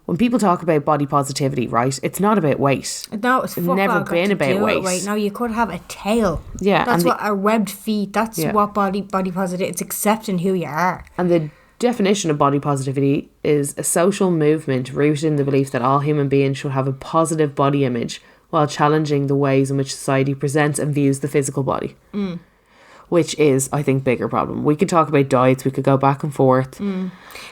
when people talk about body positivity, right, it's not about weight. No, it's never been about weight. Right now, you could have a tail. Yeah, that's what our webbed feet. That's what body positive. It's accepting who you are. And the definition of body positivity is a social movement rooted in the belief that all human beings should have a positive body image while challenging the ways in which society presents and views the physical body. Which is, I think, bigger problem. We could talk about diets, we could go back and forth.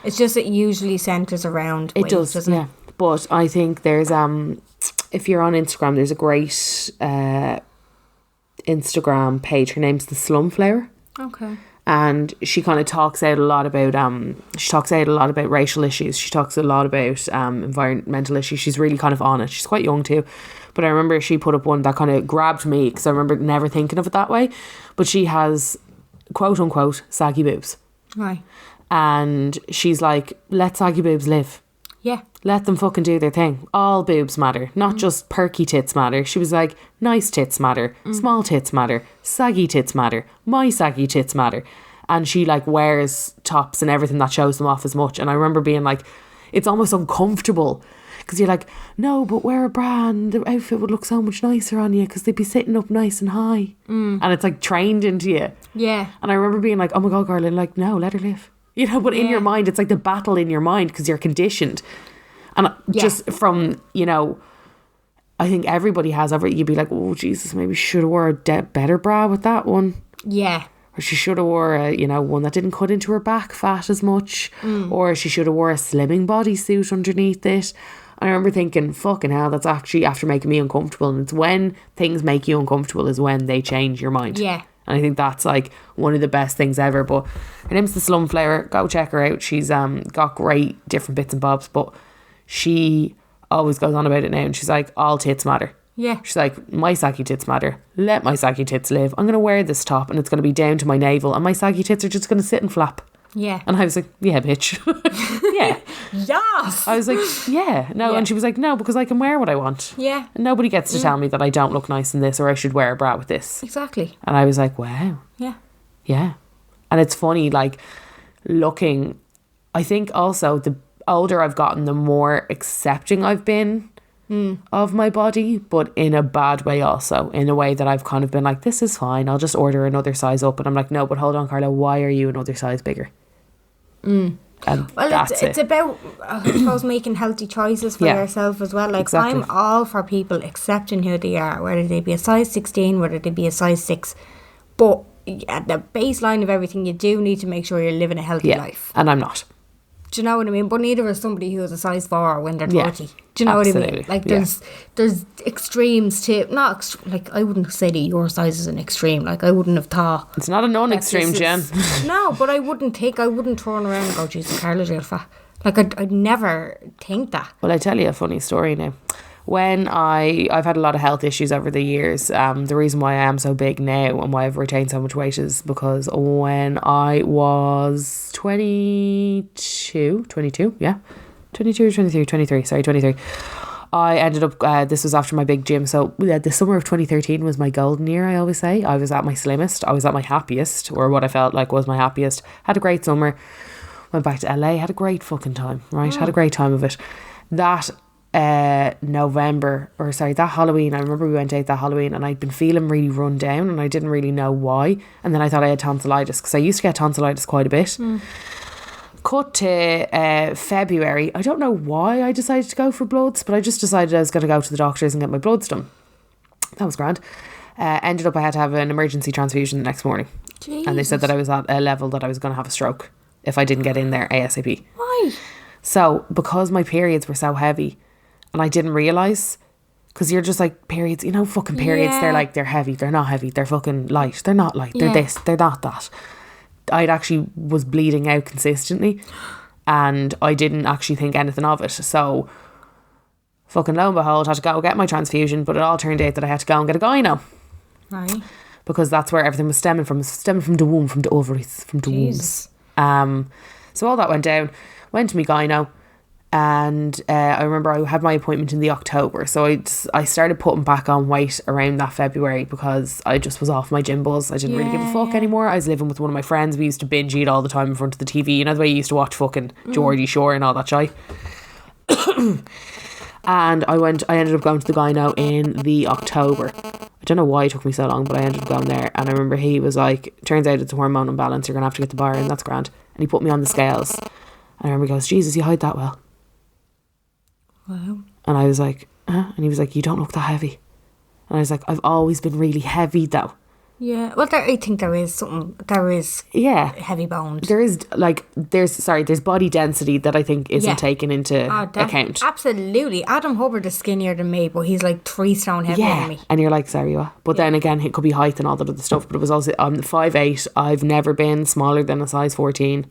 It's just it usually centres around weight, doesn't it? But I think there's if you're on Instagram, there's a great Instagram page. Her name's the Slumflower. Okay. And she kind of talks out a lot about racial issues. She talks a lot about environmental issues. She's really kind of on it. She's quite young too. But I remember she put up one that kind of grabbed me, because I remember never thinking of it that way. But she has, quote unquote, saggy boobs. Right. And she's like, let saggy boobs live. Yeah. Let them fucking do their thing. All boobs matter. Not just perky tits matter. She was like, nice tits matter. Small tits matter. Saggy tits matter. My saggy tits matter. And she like wears tops and everything that shows them off as much. And I remember being like, it's almost uncomfortable. Because you're like, no, but wear a bra and the outfit would look so much nicer on you because they'd be sitting up nice and high. And it's like trained into you. Yeah. And I remember being like, oh my God, Garland, like, no, let her live. You know, but in your mind, it's like the battle in your mind because you're conditioned. And just from, you know, I think everybody has ever, you'd be like, oh, Jesus, maybe she should have wore a better bra with that one. Yeah. Or she should have wore a, you know, one that didn't cut into her back fat as much. Or she should have wore a slimming bodysuit underneath it. And I remember thinking, fucking hell, that's actually after making me uncomfortable. And it's when things make you uncomfortable is when they change your mind. Yeah. And I think that's like one of the best things ever. But her name's the Slumflower. Go check her out. She's got great different bits and bobs. But she always goes on about it now. And she's like, all tits matter. Yeah. She's like, my saggy tits matter. Let my saggy tits live. I'm going to wear this top and it's going to be down to my navel. And my saggy tits are just going to sit and flap. Yeah. And I was like, yeah, bitch. Yeah. Yes. I was like, yeah. No. Yeah. And she was like, no, because I can wear what I want. Yeah. And nobody gets to tell me that I don't look nice in this or I should wear a bra with this. Exactly. And I was like, wow. Yeah. Yeah. And it's funny, like, looking, I think also the older I've gotten, the more accepting I've been of my body, but in a bad way also, in a way that I've kind of been like, this is fine, I'll just order another size up. And I'm like, no, but hold on, Carla, why are you another size bigger? And well, that's it's about, I suppose, making healthy choices for yourself as well. Like, exactly. I'm all for people accepting who they are, whether they be a size 16, whether they be a size 6. But at the baseline of everything, you do need to make sure you're living a healthy life. And I'm not. Do you know what I mean? But neither is somebody who is a size 4 when they're 30. Do you know absolutely. what I mean? Like, there's extremes to, like, I wouldn't say that your size is an extreme. Like, I wouldn't have thought. It's not a non-extreme, Jen. No, but I wouldn't turn around and go, Jesus, Carla's real fat. Like, I'd never think that. Well, I tell you a funny story now. When I've had a lot of health issues over the years. The reason why I am so big now and why I've retained so much weight is because when I was 23, I ended up, this was after my big gym. So the summer of 2013 was my golden year, I always say. I was at my slimmest. I was at my happiest, or what I felt like was my happiest. Had a great summer. Went back to LA, had a great fucking time, right? Had a great time of it. That November, or sorry, that Halloween. I remember we went out that Halloween and I'd been feeling really run down and I didn't really know why. And then I thought I had tonsillitis because I used to get tonsillitis quite a bit. Cut to February. I don't know why I decided to go for bloods, but I just decided I was going to go to the doctors and get my bloods done. That was grand. Ended up I had to have an emergency transfusion the next morning. Jesus. And they said that I was at a level that I was going to have a stroke if I didn't get in there ASAP. Why? So because my periods were so heavy and I didn't realise, because you're just like, periods, you know, fucking periods, Yeah. they're like, they're heavy, they're not heavy, they're fucking light, they're not light, they're Yeah. this, they're not that. I'd actually was bleeding out consistently and I didn't actually think anything of it. So fucking lo and behold, had to go get my transfusion, but it all turned out that I had to go and get a gyno. Right. Because that's where everything was stemming from the womb, from the ovaries, from the Jesus. wombs. So all that went down, went to me gyno, and I remember I had my appointment in the October. So I started putting back on weight around that February because I just was off my gym buzz. I didn't really give a fuck anymore. I was living with one of my friends. We used to binge eat all the time in front of the TV. You know the way you used to watch fucking Geordie Shore and all that shit. And I ended up going to the gyno in the October. I don't know why it took me so long, but I ended up going there. And I remember he was like, turns out it's a hormone imbalance, you're going to have to get the bar in, that's grand. And he put me on the scales. And I remember he goes, Jesus, you hide that well. Wow. And I was like, huh? And he was like, you don't look that heavy. And I was like, I've always been really heavy though. Yeah. Well, I think there is Yeah. heavy bones. There is there's body density that I think isn't taken into account. Absolutely. Adam Hubbard is skinnier than me, but he's like 3 stone heavier than me. And you're like, sorry, what? But then again, it could be height and all that other stuff. But it was also, I'm 5'8". I've never been smaller than a size 14.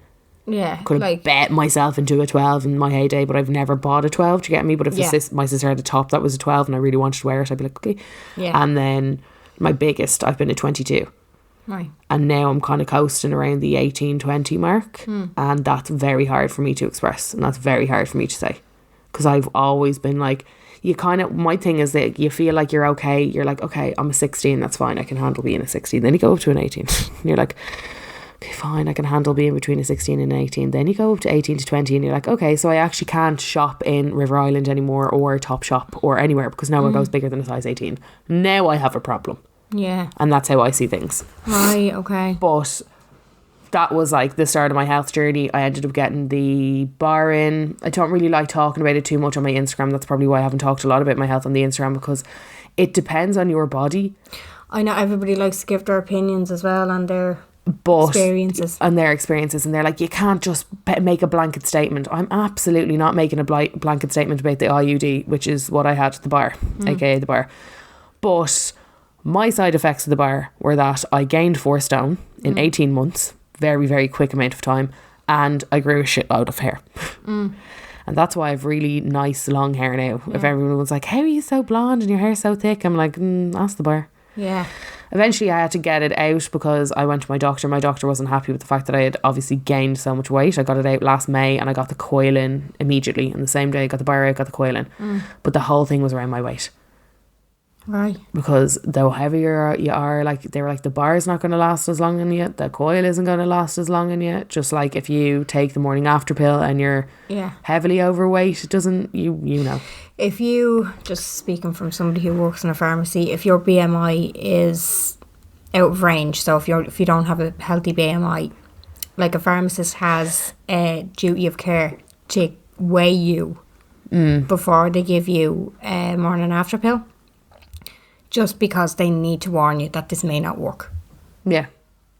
Yeah. Could have bet myself into a 12 in my heyday, but I've never bought a 12, do you get me? But if my sister had a top that was a 12 and I really wanted to wear it, I'd be like, okay. Yeah. And then my biggest, I've been a 22. Right. And now I'm kind of coasting around the 18, 20 mark. And that's very hard for me to express. And that's very hard for me to say. Because I've always been like, my thing is that you feel like you're okay. You're like, okay, I'm a 16, that's fine. I can handle being a 16. Then you go up to an 18. And you're like, okay, fine, I can handle being between a 16 and an 18. Then you go up to 18 to 20 and you're like, okay, so I actually can't shop in River Island anymore or Topshop or anywhere because nowhere goes bigger than a size 18. Now I have a problem. Yeah. And that's how I see things. Right, okay. But that was like the start of my health journey. I ended up getting the bar in. I don't really like talking about it too much on my Instagram. That's probably why I haven't talked a lot about my health on the Instagram, because it depends on your body. I know everybody likes to give their opinions as well on their experiences. And their experiences. And they're like, you can't just make a blanket statement. I'm absolutely not making a blanket statement about the IUD, which is what I had at the bar, aka the bar. But my side effects of the bar were that I gained 4 stone in 18 months, very, very quick amount of time, and I grew a shitload of hair. And that's why I've really nice long hair now. If everyone was like, how are you so blonde and your hair's so thick? I'm like, that's the bar. Yeah. Eventually I had to get it out because I went to my doctor. My doctor wasn't happy with the fact that I had obviously gained so much weight. I got it out last May and I got the coil in immediately. And the same day I got the bar out, got the coil in. But the whole thing was around my weight. Right. Because the heavier you are, like they were like, the bar is not going to last as long in you, the coil isn't going to last as long in you. Just like if you take the morning after pill and you're heavily overweight, it doesn't, you know. If you, just speaking from somebody who works in a pharmacy, if your BMI is out of range, so if you don't have a healthy BMI, like a pharmacist has a duty of care to weigh you before they give you a morning after pill. Just because they need to warn you that this may not work. Yeah.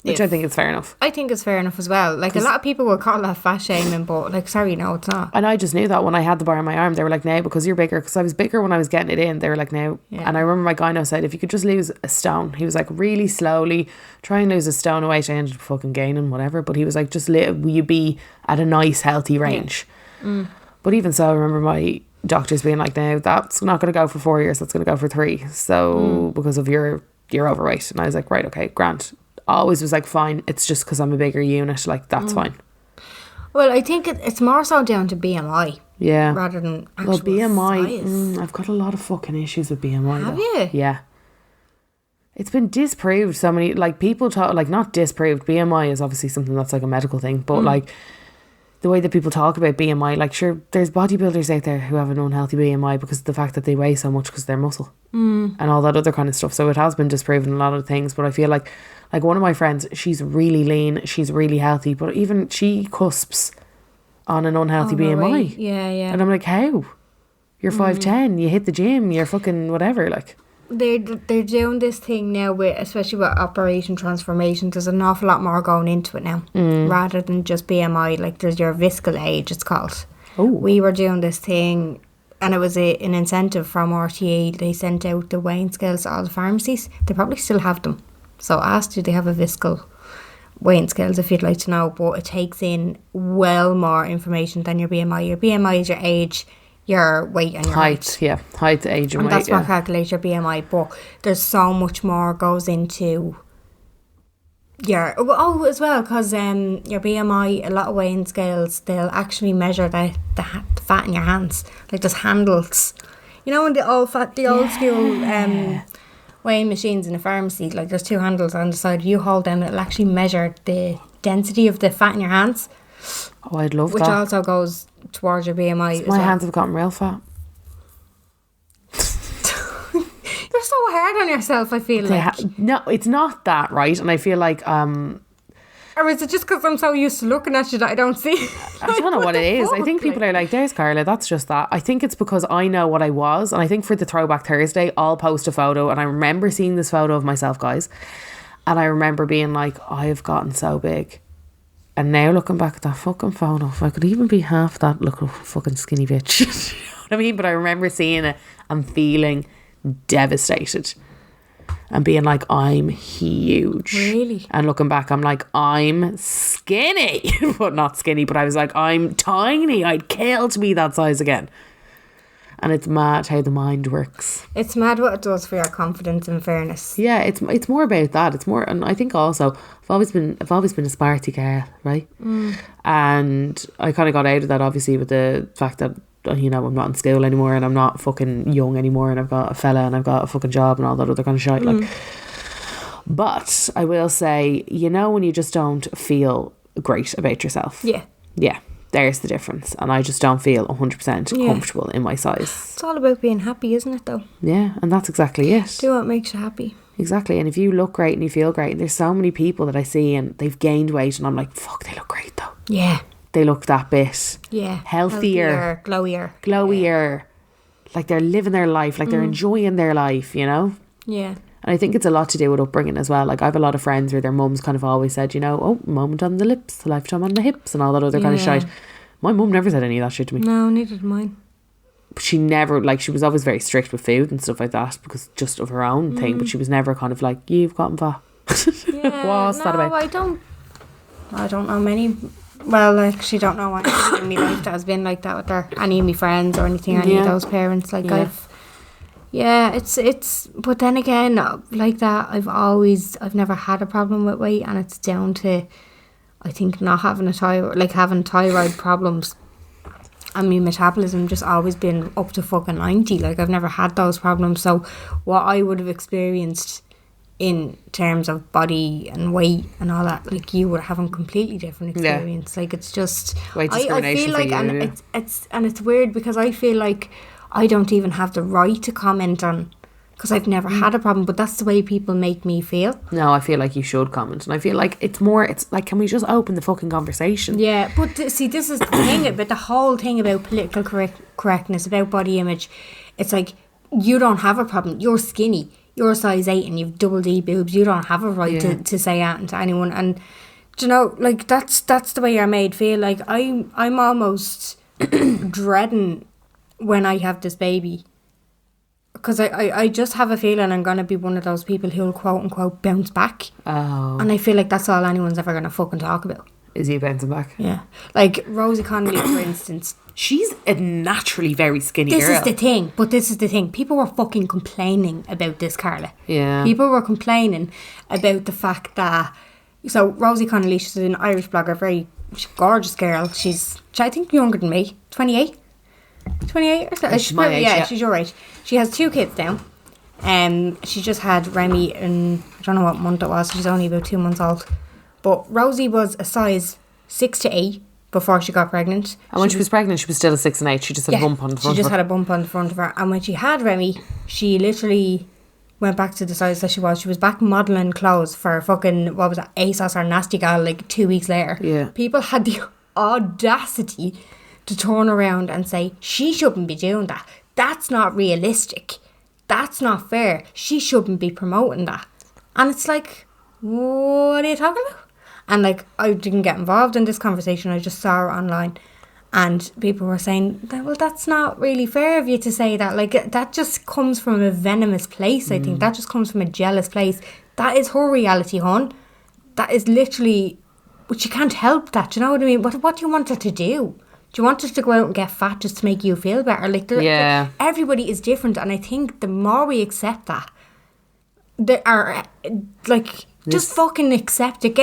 Which I think is fair enough. I think it's fair enough as well. Like, a lot of people will call that fat shaming, but like, sorry, no, it's not. And I just knew that when I had the bar on my arm, they were like, now, because you're bigger. Because I was bigger when I was getting it in. They were like, now. Yeah. And I remember my gyno said, if you could just lose a stone. He was like, really slowly, try and lose a stone of weight. I ended up fucking gaining whatever. But he was like, just will you be at a nice, healthy range? Yeah. But even so, I remember my doctors being like, now that's not going to go for 4 years, that's going to go for 3, so because of your overweight. And I was like, right, okay, grant. Always was like, fine, it's just because I'm a bigger unit, like that's fine. Well, I think it's more so down to BMI, rather than actual BMI. I've got a lot of fucking issues with BMI. Have you? Yeah, it's been disproved so many, like people talk, like not disproved, BMI is obviously something that's like a medical thing, but like the way that people talk about BMI, like sure, there's bodybuilders out there who have an unhealthy BMI because of the fact that they weigh so much because of their muscle and all that other kind of stuff. So it has been disproven a lot of things. But I feel like one of my friends, she's really lean, she's really healthy, but even she cusps on an unhealthy BMI. Right. Yeah. And I'm like, how? You're 5'10", you hit the gym, you're fucking whatever, like. They're doing this thing now with, especially with Operation Transformation, there's an awful lot more going into it now, rather than just BMI. Like there's your visceral age, it's called. Oh. We were doing this thing, and it was an incentive from RTA. They sent out the weighing scales to all the pharmacies. They probably still have them. So I asked, do they have a visceral weighing scales if you'd like to know, but it takes in well more information than your BMI. Your BMI is your age, your weight and your height. Yeah, height, age and weight. That's what calculates your BMI, but there's so much more goes into your... Oh, as well, because your BMI, a lot of weighing scales, they'll actually measure the fat in your hands. Like there's handles. You know, in the old school weighing machines in the pharmacy, like there's two handles on the side. You hold them, it'll actually measure the density of the fat in your hands. Oh, I'd love which that. Also goes towards your BMI. My hands have gotten real fat. You're so hard on yourself, I feel like. No, it's not that, right? And I feel like... Or is it just because I'm so used to looking at you that I don't see? I don't know what it is. I think people are like, there's Carla, that's just that. I think it's because I know what I was. And I think for the Throwback Thursday, I'll post a photo. And I remember seeing this photo of myself, guys. And I remember being like, I've gotten so big. And now looking back at that fucking photo, if I could even be half that little fucking skinny bitch. You know what I mean? But I remember seeing it and feeling devastated. And being like, I'm huge. Really? And looking back, I'm like, I'm skinny. But not skinny, but I was like, I'm tiny. I'd kill to be that size again. And it's mad how the mind works. It's mad what it does for your confidence and fairness. Yeah, it's more about that. It's more, and I think also I've always been a Sparty girl, right? And I kind of got out of that obviously with the fact that, you know, I'm not in school anymore and I'm not fucking young anymore and I've got a fella and I've got a fucking job and all that other kind of shit. Like, but I will say, you know, when you just don't feel great about yourself. Yeah. There's the difference. And I just don't feel 100% comfortable in my size. It's all about being happy, isn't it, though? Yeah, and that's exactly it. Do what makes you happy. Exactly. And if you look great and you feel great, there's so many people that I see and they've gained weight and I'm like, fuck, they look great though. Yeah. They look that bit healthier, glowier. Like they're living their life, like they're enjoying their life, you know? Yeah. And I think it's a lot to do with upbringing as well. Like I have a lot of friends where their mums kind of always said, you know, oh, moment on the lips, a lifetime on the hips and all that other kind of shit. My mum never said any of that shit to me. No, neither did mine. But she never, like, she was always very strict with food and stuff like that because just of her own thing. But she was never kind of like, you've gotten fat. What's that about? I don't know many. Well, I actually don't know anything in my life that has been like that with any of my friends or anything, any of those parents. Like it's but then again, like that, I've never had a problem with weight, and it's down to, I think, not having having thyroid problems. And my metabolism just always been up to fucking 90. Like, I've never had those problems. So what I would have experienced in terms of body and weight and all that, like, you would have a completely different experience. Like, it's just, weight discrimination I feel like, for you, and it's weird because I feel like I don't even have the right to comment on, because I've never had a problem, but that's the way people make me feel. No, I feel like you should comment. And I feel like it's like, can we just open the fucking conversation? Yeah, but see, this is the thing about the whole thing about political correctness, about body image. It's like, you don't have a problem. You're skinny. You're a size 8 and you've double D boobs. You don't have a right to say that to anyone. And, you know, like, that's the way you're made feel. Like, I'm almost dreading when I have this baby, because I just have a feeling I'm going to be one of those people who'll quote unquote bounce back. Oh. And I feel like that's all anyone's ever going to fucking talk about. Is he bouncing back? Yeah. Like Rosie Connolly, for instance. She's a naturally very skinny girl. This is the thing. People were fucking complaining about this, Carla. Yeah. People were complaining about the fact that... So, Rosie Connolly, she's an Irish blogger, she's a gorgeous girl. She's, I think, younger than me. 28? 28 or so? She's my age, yeah. She's your age. She has 2 kids now. She just had Remy in, I don't know what month it was. She's only about 2 months old. But Rosie was a size 6 to 8 before she got pregnant. And when she was pregnant, she was still a 6 and 8. She just had a bump on the front She just of her. had a bump on the front of her. And when she had Remy, she literally went back to the size that she was. She was back modelling clothes for fucking, what was it, ASOS or Nasty Gal, like 2 weeks later. Yeah. People had the audacity to turn around and say, she shouldn't be doing that. That's not realistic. That's not fair. She shouldn't be promoting that. And it's like, what are you talking about? And like, I didn't get involved in this conversation. I just saw it online. And people were saying, well, that's not really fair of you to say that. Like, that just comes from a venomous place, I think. That just comes from a jealous place. That is her reality, hon. That is literally... But you can't help that, do you know what I mean? What do you want her to do? Do you want her to go out and get fat just to make you feel better? Like, everybody is different. And I think the more we accept that, just fucking accept it.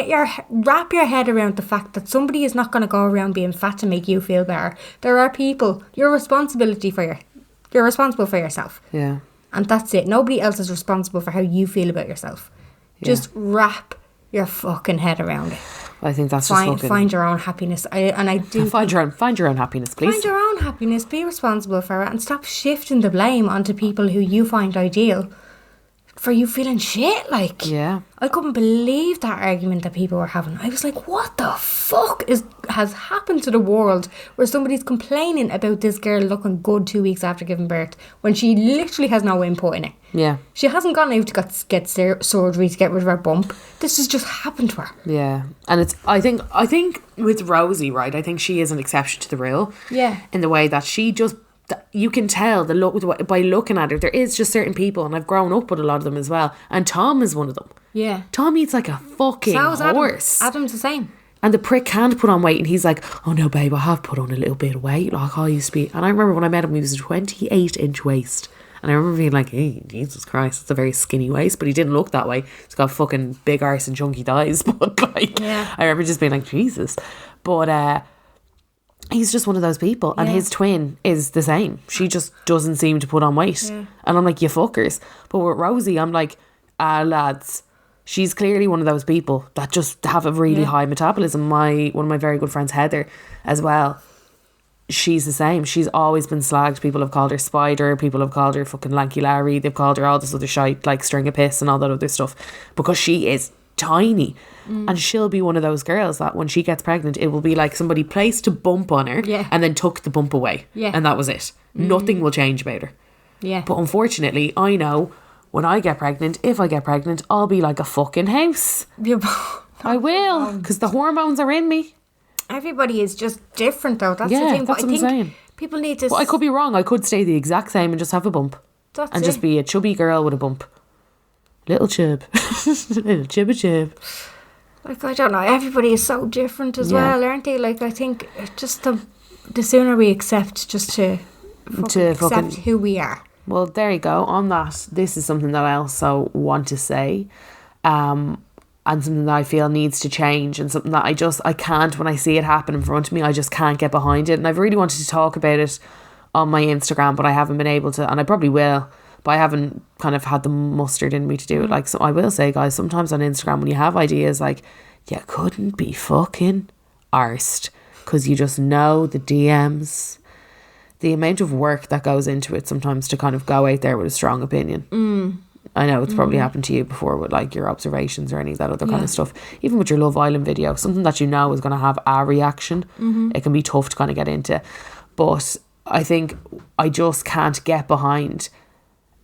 Wrap your head around the fact that somebody is not going to go around being fat to make you feel better. There are people. You're responsible for yourself. Yeah. And that's it. Nobody else is responsible for how you feel about yourself. Yeah. Just wrap your fucking head around it. I think that's find your own happiness. I do find your own happiness, please. Find your own happiness. Be responsible for it, and stop shifting the blame onto people who you find ideal for you feeling shit. Like, yeah, I couldn't believe that argument that people were having. I was like, what the fuck has happened to the world where somebody's complaining about this girl looking good 2 weeks after giving birth when she literally has no input in it? Yeah, she hasn't gone out to get surgery to get rid of her bump. This has just happened to her. Yeah, and it's I think with Rosie, right, I think she is an exception to the rule. Yeah, in the way that she just, you can tell by looking at her, there is just certain people, and I've grown up with a lot of them as well, and Tom is one of them. Yeah, Tom eats like a fucking horse. Adam's the same. And the prick can't put on weight, and he's like, oh no babe, I have put on a little bit of weight, like I used to be. And I remember when I met him, he was a 28-inch waist. And I remember being like, hey, Jesus Christ, it's a very skinny waist. But he didn't look that way. He's got fucking big arse and chunky thighs. But like, yeah. I remember just being like, Jesus. But he's just one of those people. And his twin is the same. She just doesn't seem to put on weight. Yeah. And I'm like, you fuckers. But with Rosie, I'm like, lads, she's clearly one of those people that just have a really high metabolism. One of my very good friends, Heather, as well. She's the same. She's always been slagged. People have called her Spider. People have called her fucking Lanky Larry. They've called her all this other shite, like String of Piss and all that other stuff, because she is tiny. And she'll be one of those girls that when she gets pregnant, it will be like somebody placed a bump on her and then took the bump away. And that was it. Nothing will change about her. But unfortunately, I know when I get pregnant, if I get pregnant, I'll be like a fucking house. I will, because the hormones are in me. Everybody is just different though. That's the thing. That's what I'm saying. People need to... Well, I could be wrong. I could stay the exact same and just have a bump. Just be a chubby girl with a bump. Little chub. Little chubby chub. Like, I don't know. Everybody is so different as well, aren't they? Like, I think just the sooner we accept just to accept who we are. Well, there you go. On that, this is something that I also want to say. And something that I feel needs to change, and something that I can't, when I see it happen in front of me, I just can't get behind it. And I've really wanted to talk about it on my Instagram, but I haven't been able to, and I probably will, but I haven't kind of had the mustard in me to do it. Like, so I will say, guys, sometimes on Instagram when you have ideas, like, you couldn't be fucking arsed, because you just know the DMs, the amount of work that goes into it sometimes to kind of go out there with a strong opinion. I know it's probably happened to you before with like your observations or any of that other kind of stuff. Even with your Love Island video, something that you know is going to have a reaction, it can be tough to kind of get into. But I think I just can't get behind,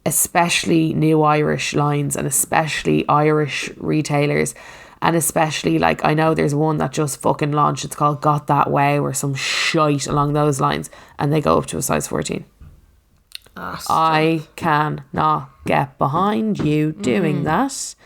especially new Irish lines and especially Irish retailers. And especially, like, I know there's one that just fucking launched. It's called Got That Way or some shite along those lines. And they go up to a size 14. I cannot get behind you doing that.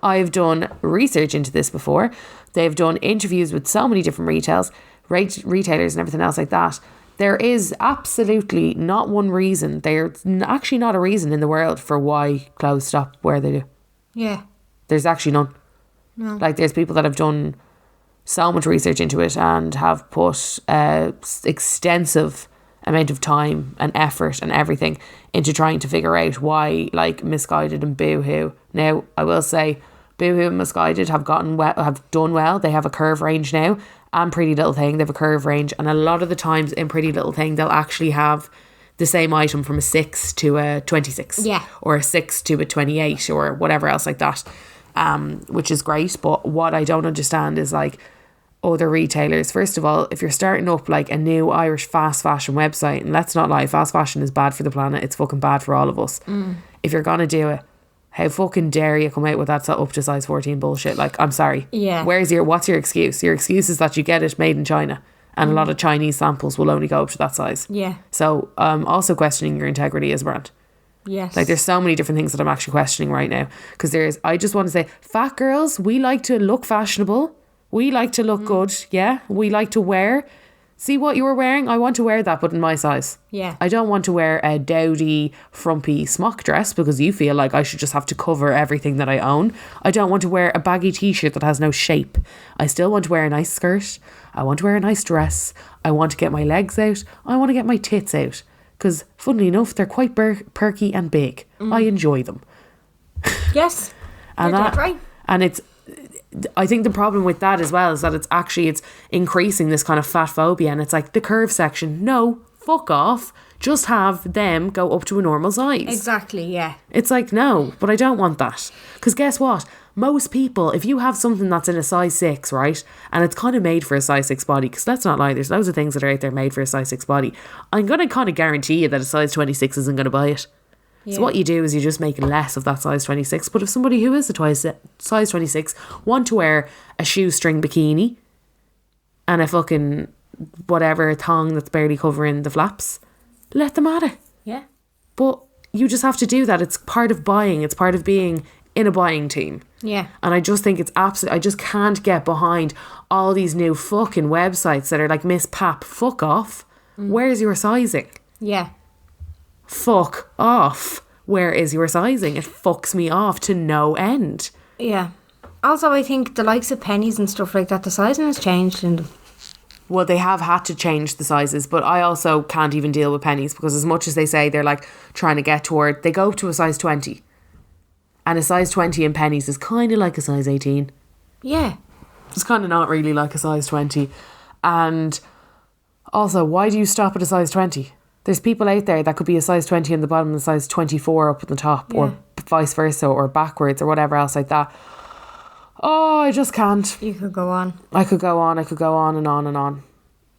I've done research into this before. They've done interviews with so many different retailers and everything else like that. There is absolutely not one reason. There's actually not a reason in the world for why clothes stop where they do. Yeah. There's actually none. No. Like, there's people that have done so much research into it and have put extensive amount of time and effort and everything into trying to figure out why, like, Misguided and Boohoo. Now, I will say, Boohoo and Misguided have done well. They have a curve range now, and Pretty Little Thing, they have a curve range. And a lot of the times in Pretty Little Thing, they'll actually have the same item from a 6 to a 26. Yeah. Or a 6 to a 28 or whatever else like that, which is great. But what I don't understand is like other retailers. First of all, if you're starting up like a new Irish fast fashion website, and let's not lie, fast fashion is bad for the planet. It's fucking bad for all of us. If you're going to do it, how fucking dare you come out with that up to size 14 bullshit? Like, I'm sorry. Yeah. What's your excuse? Your excuse is that you get it made in China. And a lot of Chinese samples will only go up to that size. Yeah. So also questioning your integrity as a brand. Yes. Like there's so many different things that I'm actually questioning right now. Because I just want to say, fat girls, we like to look fashionable. We like to look good. Yeah. We like to wear. See what you were wearing? I want to wear that, but in my size. Yeah. I don't want to wear a dowdy, frumpy smock dress because you feel like I should just have to cover everything that I own. I don't want to wear a baggy t-shirt that has no shape. I still want to wear a nice skirt. I want to wear a nice dress. I want to get my legs out. I want to get my tits out. Because, funnily enough, they're quite perky and big. I enjoy them. Yes. And you're dead right. And it's... I think the problem with that as well is that it's increasing this kind of fat phobia, and it's like the curve section. No, fuck off. Just have them go up to a normal size. Exactly, yeah. It's like, no, but I don't want that. Because guess what? Most people, if you have something that's in a size 6, right, and it's kind of made for a size 6 body, because let's not lie, there's loads of things that are out there made for a size 6 body, I'm going to kind of guarantee you that a size 26 isn't going to buy it. Yeah. So what you do is you just make less of that size 26. But if somebody who is a size 26 want to wear a shoestring bikini and a fucking whatever thong that's barely covering the flaps, let them at it. Yeah. But you just have to do that. It's part of buying. It's part of being in a buying team. Yeah. And I just think it's I just can't get behind all these new fucking websites that are like Miss Pap. Fuck off. Where's your sizing? Yeah. Fuck off. Where is your sizing? It fucks me off to no end. Yeah. Also, I think the likes of pennies and stuff like that, the sizing has changed in them. Well, they have had to change the sizes, but I also can't even deal with pennies because as much as they say they're like trying to get toward, they go up to a size 20. And a size 20 in pennies is kind of like a size 18. Yeah. It's kind of not really like a size 20. And also, why do you stop at a size 20? There's people out there that could be a size 20 on the bottom and a size 24 up at the top, or vice versa, or backwards, or whatever else like that. Oh, I just can't. You could go on. I could go on and on and on.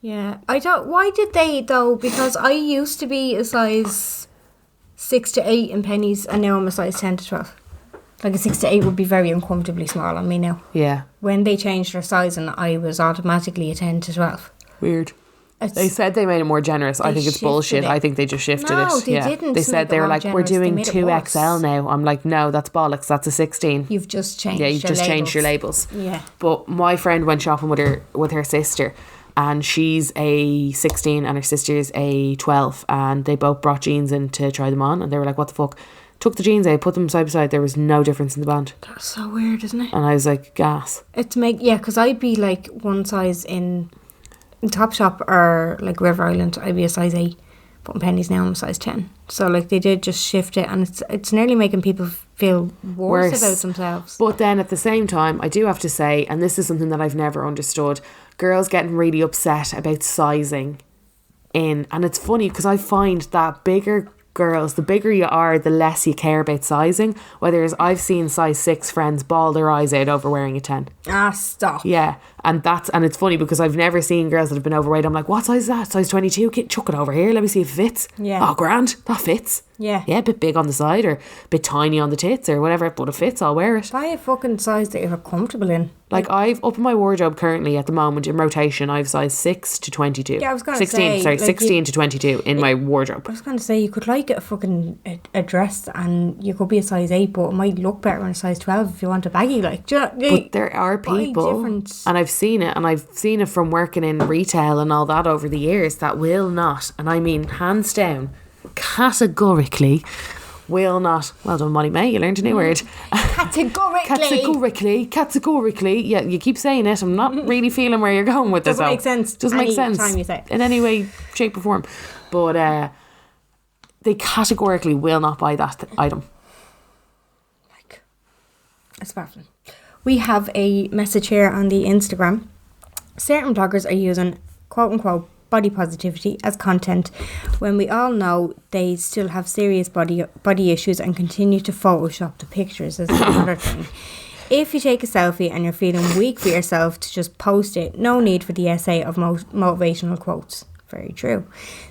Yeah. Why did they, though? Because I used to be a size 6 to 8 in pennies, and now I'm a size 10 to 12. Like a 6 to 8 would be very uncomfortably small on me now. Yeah. When they changed their size, and I was automatically a 10 to 12. Weird. They said they made it more generous. I think it's bullshit. I think they just shifted it. No, they didn't. They said they were like, we're doing 2XL now. I'm like, no, that's bollocks. That's a 16. You've just changed. Yeah, you've just changed your labels. Yeah. But my friend went shopping with her sister, and she's a 16 and her sister's a 12, and they both brought jeans in to try them on, and they were like, what the fuck? Took the jeans out, put them side by side. There was no difference in the band. That's so weird, isn't it? And I was like, gas. Because I'd be like one size in Topshop or like River Island, I'd be a size 8, but in pennies now I'm a size 10. So like they did just shift it, and it's nearly making people feel worse about themselves. But then at the same time, I do have to say, and this is something that I've never understood, girls getting really upset about sizing in, and it's funny because I find that bigger girls, the bigger you are, the less you care about sizing. Whereas I've seen size 6 friends bawl their eyes out over wearing a 10. Ah, stop. Yeah, and it's funny because I've never seen girls that have been overweight. I'm like, what size is that? Size 22? Chuck it over here, let me see if it fits. Yeah. Oh, grand, that fits. Yeah. Yeah, a bit big on the side or a bit tiny on the tits or whatever, but it fits, I'll wear it. Buy a fucking size that you're comfortable in. Like I've up in my wardrobe currently at the moment in rotation, I've size 6 to 22. Yeah, I was going to 16, say. sorry, 16 to 22 in my wardrobe. I was going to say, you could like a fucking a dress and you could be a size 8, but it might look better on a size 12 if you want a baggy. Like, but there are people, and I've seen it from working in retail and all that over the years, that will not, and I mean hands down, categorically will not. Well done, Molly May, you learned a new word. Categorically. Yeah, you keep saying it. I'm not really feeling where you're going with this. Doesn't make sense. Doesn't make sense time you say it. in any way, shape or form. But they categorically will not buy that item. Like, it's baffling. We have a message here on the Instagram. Certain bloggers are using quote unquote body positivity as content when we all know they still have serious body issues and continue to Photoshop the pictures is another thing. If you take a selfie and you're feeling weak for yourself to just post it, no need for the essay of motivational quotes. Very true.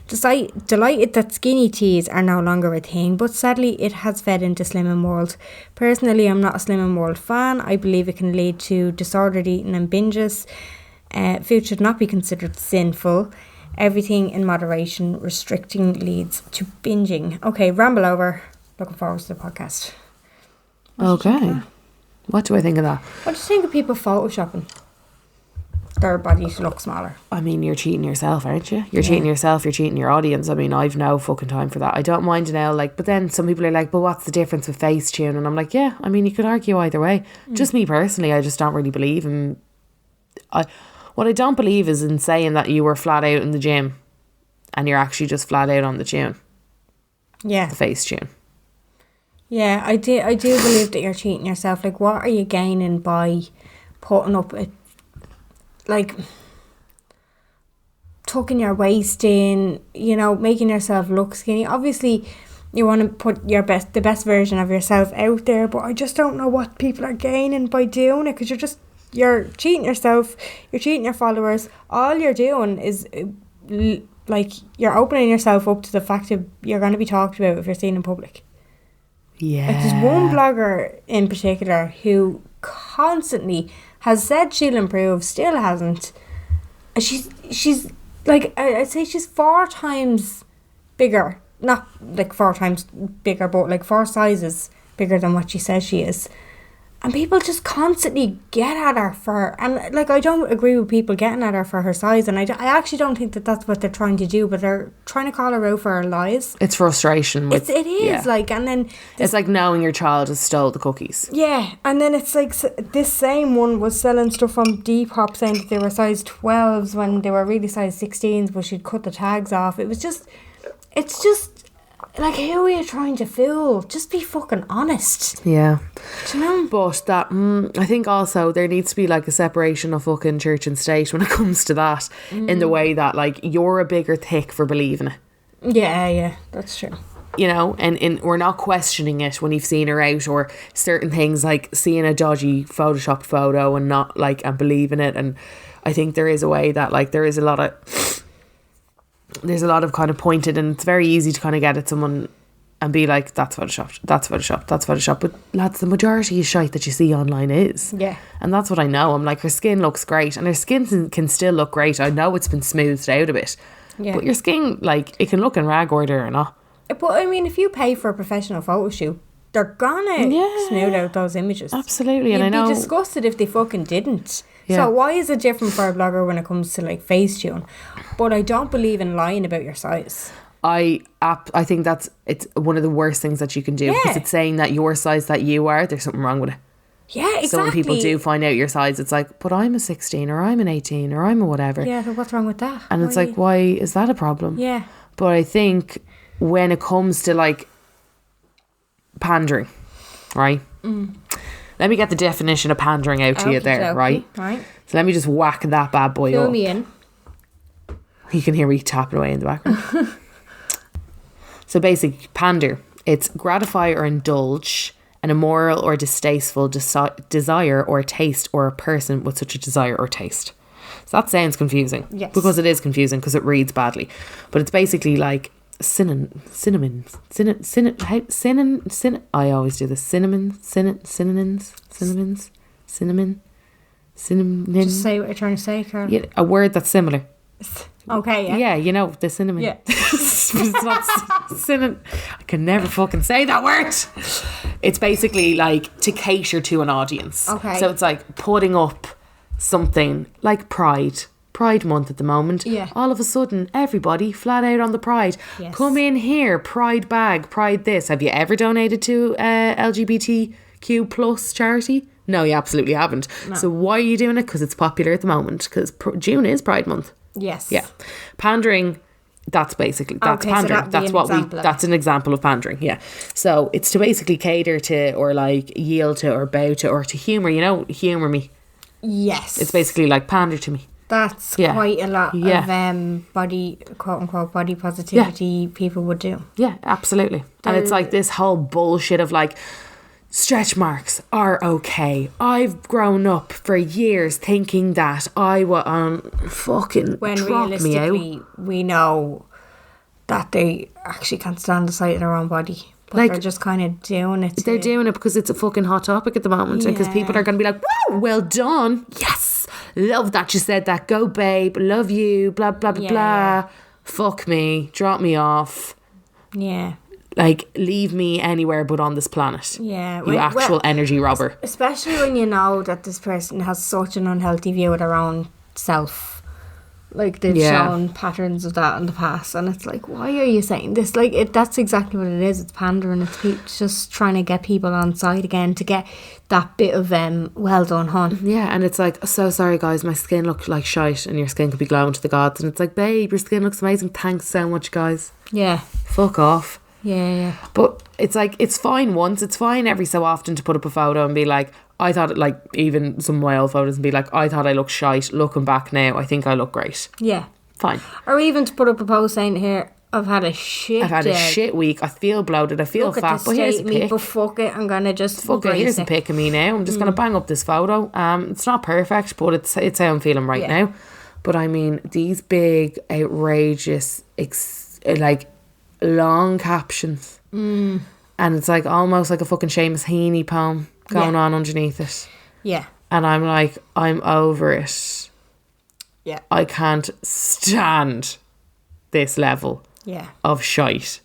Delighted that skinny teas are no longer a thing, but sadly it has fed into Slimming World. Personally, I'm not a Slimming World fan. I believe it can lead to disordered eating and binges. Food should not be considered sinful. Everything in moderation. Restricting leads to binging. Okay, ramble over. Looking forward to the podcast. Okay. What do I think of that? What do you think of people photoshopping their body to look smaller? I mean, you're cheating yourself, aren't you? You're cheating yourself, you're cheating your audience. I mean, I've no fucking time for that. I don't mind now, like, but then some people are like, but what's the difference with Facetune? And I'm like, yeah, I mean, you could argue either way. Just me personally, I just don't really believe in... What I don't believe is in saying that you were flat out in the gym and you're actually just flat out on the tune. Yeah. The Facetune. Yeah, I do believe that you're cheating yourself. Like, what are you gaining by putting up a, like, tucking your waist in, you know, making yourself look skinny? Obviously, you want to put the best version of yourself out there, but I just don't know what people are gaining by doing it, because you're cheating yourself, you're cheating your followers. All you're doing is, like, you're opening yourself up to the fact that you're going to be talked about if you're seen in public. Yeah. Like, there's one blogger in particular who constantly has said she'll improve, still hasn't. And she's like, I'd say she's 4 times bigger. Not like 4 times bigger, but like 4 sizes bigger than what she says she is. And people just constantly get at her for... And, like, I don't agree with people getting at her for her size. And I actually don't think that that's what they're trying to do. But they're trying to call her out for her lies. It's frustration. It is, like... And then... It's like knowing your child has stole the cookies. Yeah. And then it's like... This same one was selling stuff on Depop saying that they were size 12s when they were really size 16s. But she'd cut the tags off. It was just... It's just... Like, who are you trying to fool? Just be fucking honest. Yeah. Do you know? But that, I think also there needs to be like a separation of fucking church and state when it comes to that, in the way that, like, you're a bigger thick for believing it. Yeah, that's true. You know, and we're not questioning it when you've seen her out, or certain things like seeing a dodgy photoshopped photo and not like, and believing it. And I think there is a way that, like, there's a lot of kind of pointed, and it's very easy to kind of get at someone and be like, that's photoshopped. But lads, the majority of shite that you see online is. Yeah. And that's what I know. I'm like, her skin looks great, and her skin can still look great. I know it's been smoothed out a bit. Yeah. But your skin, like, it can look in rag order or not. But I mean, if you pay for a professional photo shoot, they're gonna smooth out those images. Absolutely. And I know... You'd be disgusted if they fucking didn't. Yeah. So why is it different for a blogger when it comes to, like, Facetune? But I don't believe in lying about your size. I think it's one of the worst things that you can do, because it's saying that your size that you are, there's something wrong with it. Yeah, exactly. So when people do find out your size, it's like, but I'm a 16 or I'm an 18 or I'm a whatever. Yeah, so what's wrong with that? And it's like, why is that a problem? Yeah. But I think when it comes to, like, pandering, right? Let me get the definition of pandering out to you there, right? Right. So let me just whack that bad boy up. Fill me in. You can hear me tapping away in the background. So basically, pander. It's gratify or indulge an immoral or distasteful desire or taste, or a person with such a desire or taste. So that sounds confusing. Yes. Because it is confusing, because it reads badly. But it's basically like synonyms. I always do this. Cinnamon. Just say what you're trying to say, Carl. Yeah, a word that's similar. Okay, yeah. Yeah, you know, the cinnamon. Yeah. It's not cinnamon. I can never fucking say that word. It's basically like to cater to an audience. Okay. So it's like putting up something like Pride Month at the moment. Yeah. All of a sudden, everybody flat out on the Pride. Yes. Come in here, Pride bag, Pride this. Have you ever donated to LGBTQ plus charity? No, you absolutely haven't. No. So why are you doing it? Because it's popular at the moment. Because June is Pride Month. Yes. Yeah. Pandering That's basically, that's Okay, so pandering. that'd be That's an what example of that's an example of pandering, yeah. So it's to basically cater to, or like yield to, or bow to, or to humour, humour me. Yes. It's basically like pander to me. That's Yeah. quite a lot Yeah. of body, quote unquote, body positivity people would do. Yeah, absolutely. And it's like this whole bullshit of like, stretch marks are okay. I've grown up for years thinking that I was fucking When drop me out. realistically, we know that they actually can't stand the sight of their own body. But Like, they're just kind of doing it. They're doing it because it's a fucking hot topic at the moment. And because people are going to be like, woo, well done. Yes. Love that you said that. Go, babe. Love you. Blah, blah, blah, blah. Fuck me. Drop me off. Yeah. Like, leave me anywhere but on this planet. Yeah. You actual energy robber. Especially when you know that this person has such an unhealthy view of their own self. Like, they've shown patterns of that in the past. And it's like, why are you saying this? Like, that's exactly what it is. It's pandering. It's just trying to get people on side again to get that bit of, well done, hon. Yeah, and it's like, so sorry, guys, my skin looked like shite and your skin could be glowing to the gods. And it's like, babe, your skin looks amazing. Thanks so much, guys. Yeah. Fuck off. Yeah. But it's like, it's fine once, it's fine every so often to put up a photo and be like, I thought it, like, even some of my old photos, and be like, I thought I looked shite. Looking back now, I think I look great. Yeah. Fine. Or even to put up a post saying, here, I've had a shit week. I feel bloated. I feel fat. But here's a pic. But fuck it, I'm gonna just fuck it. Here's a pic of me now. I'm just gonna bang up this photo. It's not perfect, but it's how I'm feeling right now. But I mean, these big, outrageous, like, long captions, and it's like almost like a fucking Seamus Heaney poem going on underneath it. Yeah. And I'm like, I'm over it. Yeah. I can't stand this level of shite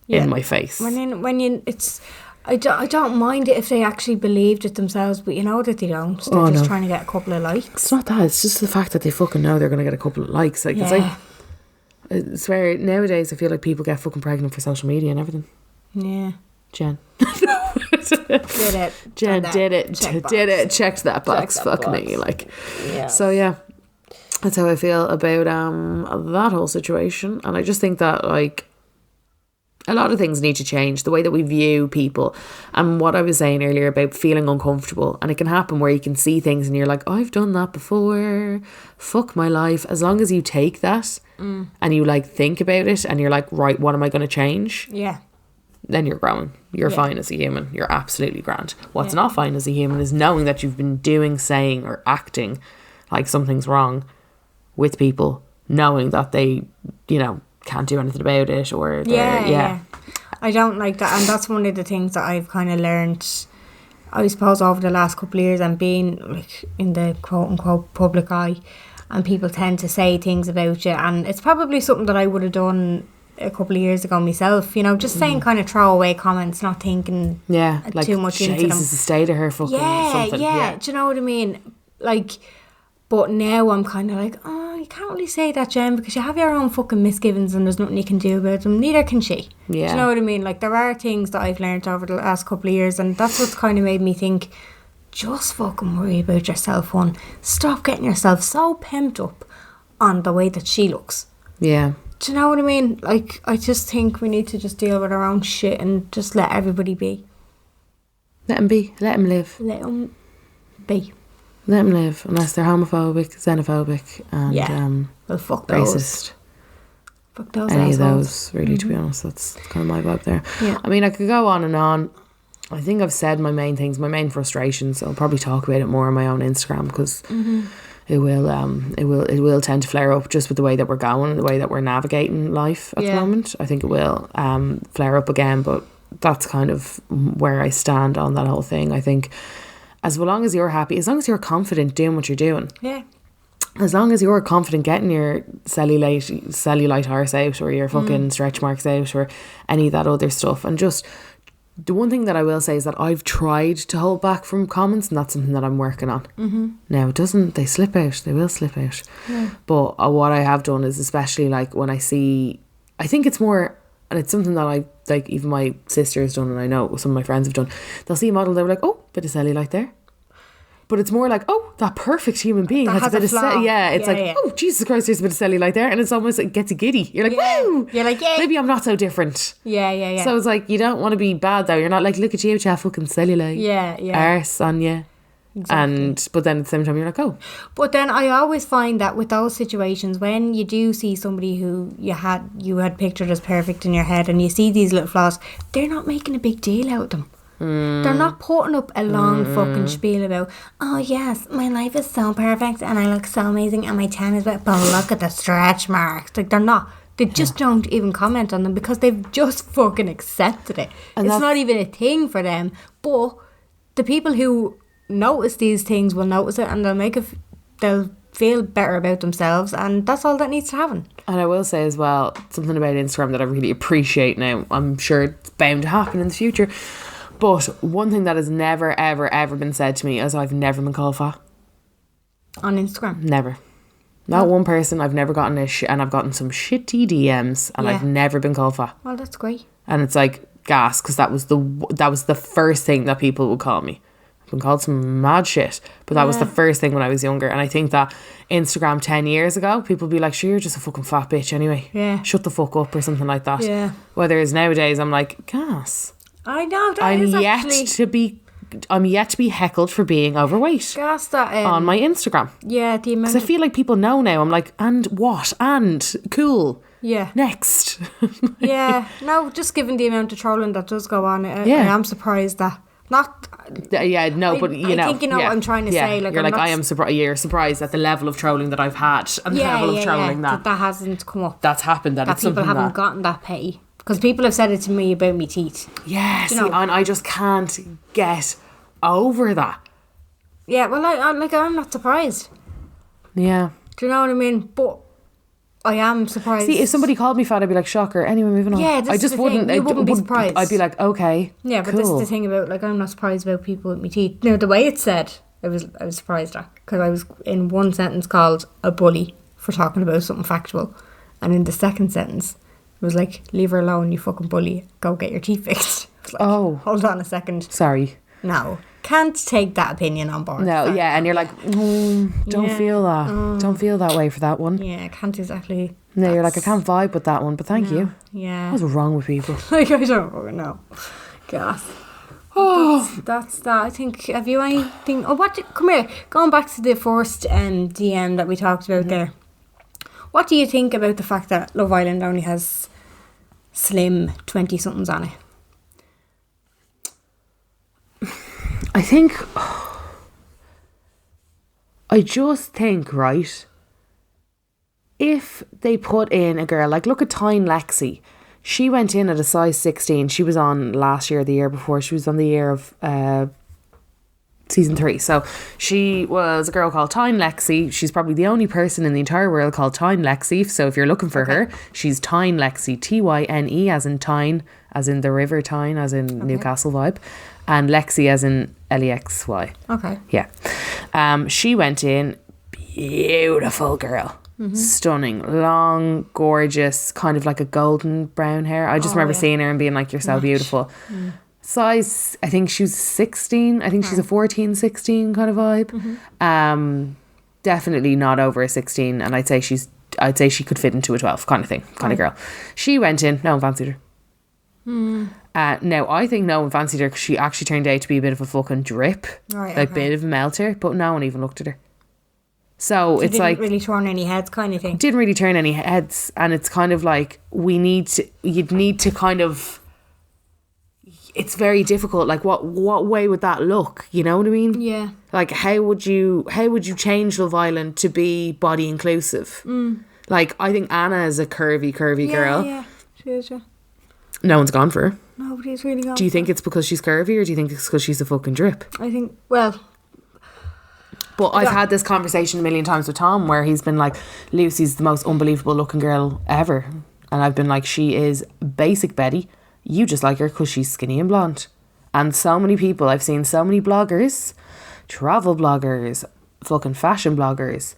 in my face. When you it's I don't mind it if they actually believed it themselves, but you know that they don't. They're just trying to get a couple of likes. It's not that. It's just the fact that they fucking know they're going to get a couple of likes. Like, it's like, I swear, nowadays I feel like people get fucking pregnant for social media and everything. Yeah. Jen. Did it. Jen did it. Did it. Checked that box. Fuck me. Like, so yeah. That's how I feel about that whole situation. And I just think that, like, a lot of things need to change. The way that we view people, and what I was saying earlier about feeling uncomfortable. And it can happen where you can see things and you're like, I've done that before. Fuck my life. As long as you take that and you, like, think about it and you're like, right, what am I going to change? Yeah. Then you're growing. You're fine as a human. You're absolutely grand. What's not fine as a human is knowing that you've been doing, saying, or acting like something's wrong with people, knowing that they, can't do anything about it, or yeah. I don't like that, and that's one of the things that I've kind of learned, I suppose, over the last couple of years, and being, like, in the quote unquote public eye, and people tend to say things about you, and it's probably something that I would have done a couple of years ago myself, just saying kind of throwaway comments, not thinking like, too much into them. Jesus, stay to her fucking something. Yeah, do you know what I mean? Like, but now I'm kind of like, oh, you can't really say that, Jen, because you have your own fucking misgivings and there's nothing you can do about them. Neither can she. Yeah. Do you know what I mean? Like, there are things that I've learned over the last couple of years, and that's what's kind of made me think, just fucking worry about yourself, hon. Stop getting yourself so pimped up on the way that she looks. Yeah. Do you know what I mean? Like, I just think we need to just deal with our own shit and just let everybody be. Let them be. Let them live. Let them be. Let them live, unless they're homophobic, xenophobic, and well, fuck those. racist. Fuck those Any assholes. of those, really, to be honest. That's kind of my vibe there. Yeah. I mean, I could go on and on. I think I've said my main things, my main frustrations. I'll probably talk about it more on my own Instagram, because it will tend to flare up just with the way that we're going and the way that we're navigating life at the moment. I think it will flare up again, but that's kind of where I stand on that whole thing. I think as long as you're happy, as long as you're confident doing what you're doing, as long as you're confident getting your cellulite arse out, or your fucking stretch marks out, or any of that other stuff, and just the one thing that I will say is that I've tried to hold back from comments, and that's something that I'm working on. Now, they slip out, they will slip out. But what I have done is, especially like when I see, I think it's more, and it's something that I, like, even my sister has done, and I know some of my friends have done, they'll see a model, they're like, oh, bit of cellulite there. But it's more like, oh, that perfect human being That has a has bit a of flaw. it's Yeah, like, yeah. oh, Jesus Christ, there's a bit of cellulite there. And it's almost like, gets you giddy. You're like, Yeah. woo! You're like, yeah. Maybe I'm not so different. Yeah. So it's like, you don't want to be bad though. You're not like, look at you with your fucking cellulite. Yeah. Arse on you. Exactly. But then at the same time, you're like, oh. But then I always find that with those situations, when you do see somebody who you had pictured as perfect in your head, and you see these little flaws, they're not making a big deal out of them. They're not putting up a long fucking spiel about, oh yes, my life is so perfect and I look so amazing and my tan is wet, but look at the stretch marks. Like, they're not. They just don't even comment on them because they've just fucking accepted it. And it's not even a thing for them. But the people who notice these things will notice it, and they'll feel better about themselves, and that's all that needs to happen. And I will say as well, something about Instagram that I really appreciate now. I'm sure it's bound to happen in the future. But one thing that has never, ever, ever been said to me is I've never been called fat. On Instagram. Never. Not one person. I've never gotten and I've gotten some shitty DMs, and I've never been called fat. Well, that's great. And it's like gas, because that was the first thing that people would call me. I've been called some mad shit, but that was the first thing when I was younger. And I think that Instagram 10 years ago, people would be like, sure, you're just a fucking fat bitch anyway. Yeah. Shut the fuck up or something like that. Yeah. Whereas nowadays I'm like, gas. I know, I'm yet to be heckled for being overweight gas that on my Instagram. Yeah, the amount Because I feel like people know now. I'm like, and what? And cool. Yeah. Next. Yeah. No, just given the amount of trolling that does go on, I am surprised that not. Yeah, no, but you know. I think you know what I'm trying to say. Like, you're I'm like, I am surprised. You're surprised at the level of trolling that I've had, and the level of trolling that hasn't come up. That's happened. That That it's people something haven't that gotten that petty, because people have said it to me about me teeth. yeah. Do See, you know? and I just can't get over that. Yeah, well, I'm not surprised. Yeah. Do you know what I mean? But I am surprised. See, if somebody called me fat, I'd be like, shocker. Anyway, moving on. Yeah, this I is just the wouldn't. thing. You wouldn't be surprised. I'd be like, okay. Yeah, but cool. this is the thing about, like, I'm not surprised about people with me teeth. Now, the way it's said, I was surprised at, because I was in one sentence called a bully for talking about something factual, and in the second sentence it was like, leave her alone, you fucking bully, go get your teeth fixed. I was like, Oh. hold on a second. Sorry. No, can't take that opinion on board. No, yeah, and you're like, don't Yeah. feel that. Don't feel that way for that one. Yeah, I can't exactly. No, you're like, I can't vibe with that one, but thank you. Yeah. What's wrong with people? Like, I don't fucking know. Gas. Oh, that's that. I think. Have you anything? Oh, come here. Going back to the first DM that we talked about there. What do you think about the fact that Love Island only has slim 20-somethings on it? I think, I just think, right, if they put in a girl, like, look at Tyne Lexi. She went in at a size 16. She was on last year, the year before. She was on the year of season 3. So she was a girl called Tyne Lexi. She's probably the only person in the entire world called Tyne Lexi. So if you're looking for her, she's Tyne Lexi. Tyne, as in Tyne, as in the River Tyne, as in Newcastle vibe. And Lexi as in Lexy. Okay. Yeah. She went in, beautiful girl. Stunning, long, gorgeous, kind of like a golden brown hair. I just remember seeing her and being like, you're so beautiful. Size, I think she was 16. I think she's a 14, 16 kind of vibe. Definitely not over a 16. And I'd say she could fit into a 12 kind of thing, kind of girl. She went in, no one fancied her. Now, I think no one fancied her because she actually turned out to be a bit of a fucking drip. Right, like, bit of a melter, but no one even looked at her. So it's didn't like, really turn any heads kind of thing. didn't really turn any heads, and it's kind of like, you'd need to kind of, it's very difficult. Like, what way would that look? You know what I mean? Yeah. Like, how would you change Love Island to be body inclusive? Like, I think Anna is a curvy girl. Yeah, she is, yeah. No one's gone for her. Nobody's really gone. Do you think it's because she's curvy, or do you think it's because she's a fucking drip? I think, well... But I've had this conversation a million times with Tom where he's been like, Lucy's the most unbelievable looking girl ever. And I've been like, she is basic Betty. You just like her because she's skinny and blonde. And so many people, I've seen so many bloggers, travel bloggers, fucking fashion bloggers,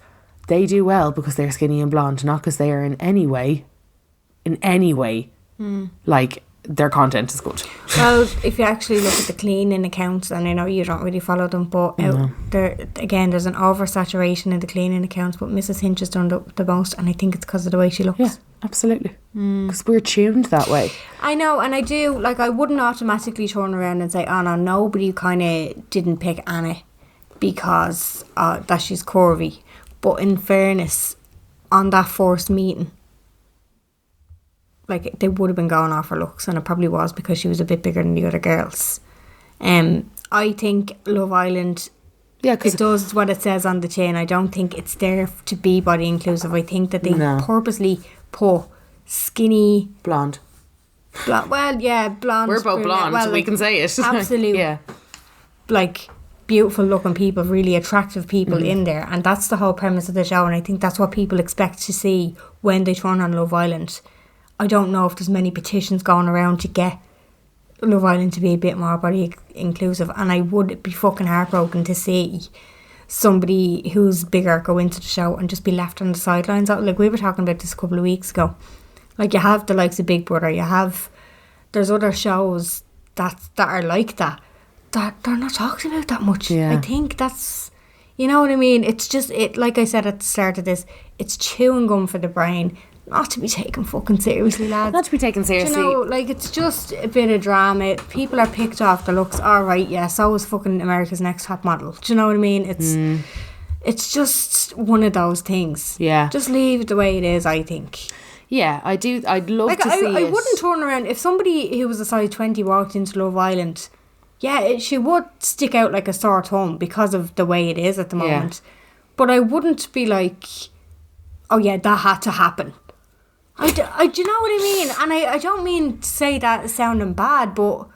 they do well because they're skinny and blonde, not because they are in any way, like, their content is good. Well, if you actually look at the cleaning accounts, and I know you don't really follow them, but there's an oversaturation in the cleaning accounts, but Mrs. Hinch has done the most, and I think it's because of the way she looks. Yeah, absolutely. Because we're tuned that way. I know, and I do, like, I wouldn't automatically turn around and say, oh no, nobody kind of didn't pick Anna because that she's curvy. But in fairness, on that first meeting, like, they would have been going off her looks, and it probably was because she was a bit bigger than the other girls. I think Love Island, it does what it says on the tin. I don't think it's there to be body inclusive. I think that they purposely put skinny... Blonde. Well, yeah, blonde. We're both blonde, well, so we can say it. Absolutely. Yeah. Like, beautiful looking people, really attractive people in there. And that's the whole premise of the show. And I think that's what people expect to see when they turn on Love Island. I don't know if there's many petitions going around to get Love Island to be a bit more body inclusive, and I would be fucking heartbroken to see somebody who's bigger go into the show and just be left on the sidelines. Like, we were talking about this a couple of weeks ago. Like, you have the likes of Big Brother, there's other shows that are like that they're not talked about that much. Yeah. I think that's, you know what I mean? It's just, like I said at the start of this, it's chewing gum for the brain. Not to be taken fucking seriously, lads. Not to be taken seriously. You know, like, it's just a bit of drama. People are picked off the looks. Alright, yeah, so is fucking America's Next Top Model. Do you know what I mean? It's just one of those things. Yeah. Just leave it the way it is, I think. Yeah, I do. I'd love to see it. I wouldn't turn around. If somebody who was a size 20 walked into Love Island, she would stick out like a sore thumb because of the way it is at the moment. But I wouldn't be like, oh yeah, that had to happen. Do you know what I mean? And I don't mean to say that sounding bad, but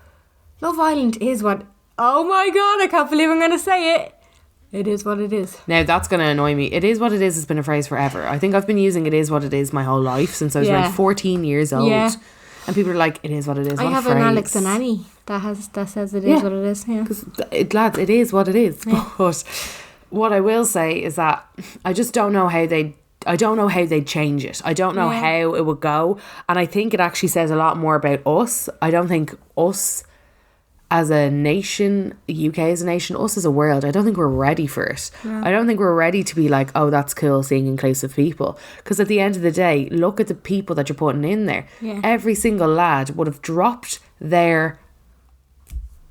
Love Island is what... Oh my God, I can't believe I'm going to say it. It is what it is. Now, that's going to annoy me. It is what it is has been a phrase forever. I think I've been using it is what it is my whole life since I was around 14 years old. Yeah. And people are like, it is what it is. I have an Alex and Annie that says it is what it is. Yeah. Because, lads, it is what it is. Yeah. But what I will say is that I just don't know how they'd change it. I don't know how it would go. And I think it actually says a lot more about us. I don't think us as a nation, UK as a nation, us as a world, I don't think we're ready for it. Yeah. I don't think we're ready to be like, oh, that's cool seeing inclusive people. Because at the end of the day, look at the people that you're putting in there. Yeah. Every single lad would have dropped their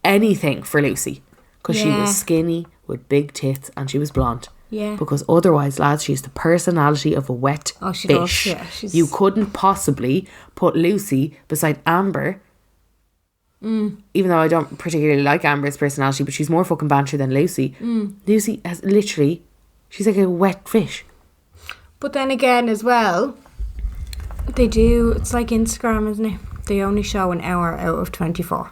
anything for Lucy. Because she was skinny with big tits and she was blonde. Yeah. Because otherwise, lads, she's the personality of a wet fish. Does, yeah. You couldn't possibly put Lucy beside Amber. Even though I don't particularly like Amber's personality, but she's more fucking banter than Lucy. Lucy has literally, she's like a wet fish. But then again as well, it's like Instagram, isn't it? They only show an hour out of 24.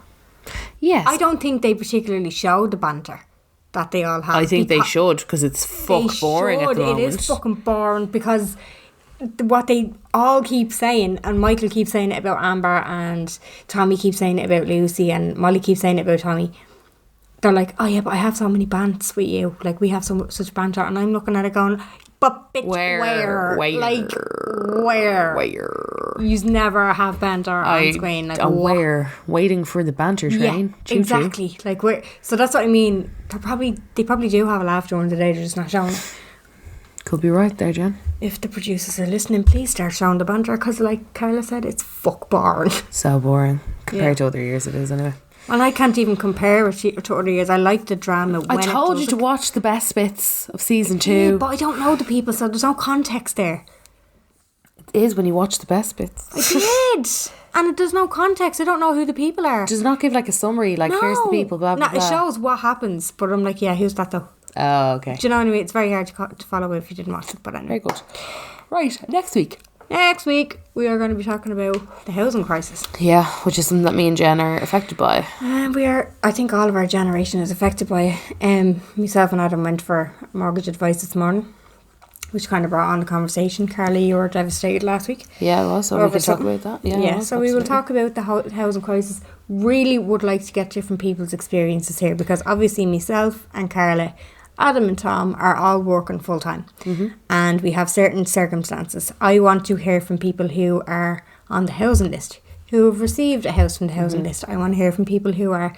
Yes. I don't think they particularly show the banter that they all have. I think they should, because it's boring at the moment. It is fucking boring, because what they all keep saying, and Michael keeps saying it about Amber, and Tommy keeps saying it about Lucy, and Molly keeps saying it about Tommy. They're like, oh yeah, but I have so many bants with you. Like, we have such banter. And I'm looking at it going, but bitch, where? Like, where? You've never have banter on screen. Like, waiting for the banter train. Yeah, exactly. Like, where? So that's what I mean. They probably do have a laugh during the day. They're just not showing it. Could be right there, Jen. If the producers are listening, please start showing the banter, because like Carla said, it's fuck boring. So boring. Compared to other years it is anyway. And I can't even compare it to other years. I like the drama. I told you to watch the best bits of season 2. But I don't know the people, so there's no context there. It is when you watch the best bits. I did. And there's no context. I don't know who the people are. Does not give like a summary, like here's the people, blah, blah, blah. It shows what happens, but I'm like, yeah, who's that though? Oh, okay. Do you know what I mean? It's very hard to follow if you didn't watch it, but anyway. Very good. Right, next week we are going to be talking about the housing crisis. Yeah, which is something that me and Jen are affected by. I think all of our generation is affected by it. Myself and Adam went for mortgage advice this morning, which kind of brought on the conversation. Carly, you were devastated last week. Yeah, it was, so we can talk about that. Yeah, so we will talk about the housing crisis. Really would like to get different people's experiences here, because obviously myself and Carla, Adam and Tom are all working full time, and we have certain circumstances. I want to hear from people who are on the housing list, who have received a house from the housing list. I want to hear from people who are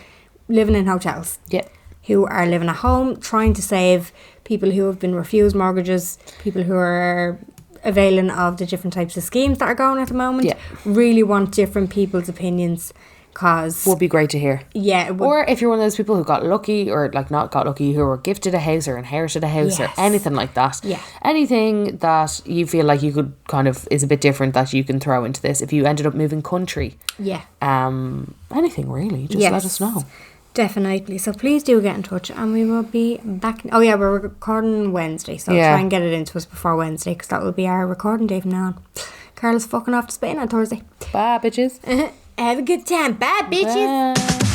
living in hotels. Yeah. Who are living at home, trying to save, people who have been refused mortgages, people who are availing of the different types of schemes that are going at the moment. Yeah. Really want different people's opinions, because Would be great to hear. yeah, it would, Or if you're one of those people who got lucky, or like not got lucky, who were gifted a house or inherited a house Yes. or anything like that. Yeah. Anything that you feel like you could kind of is a bit different that you can throw into this. If you ended up moving country. yeah, Anything really. Just Yes. let us know. definitely. So please do get in touch, and we will be back. Oh yeah, we're recording Wednesday, so Yeah. try and get it into us before Wednesday, because that will be our recording day from now on. Carla's fucking off to Spain on Thursday. Bye, bitches. Have a good time. Bye, bitches. Bye.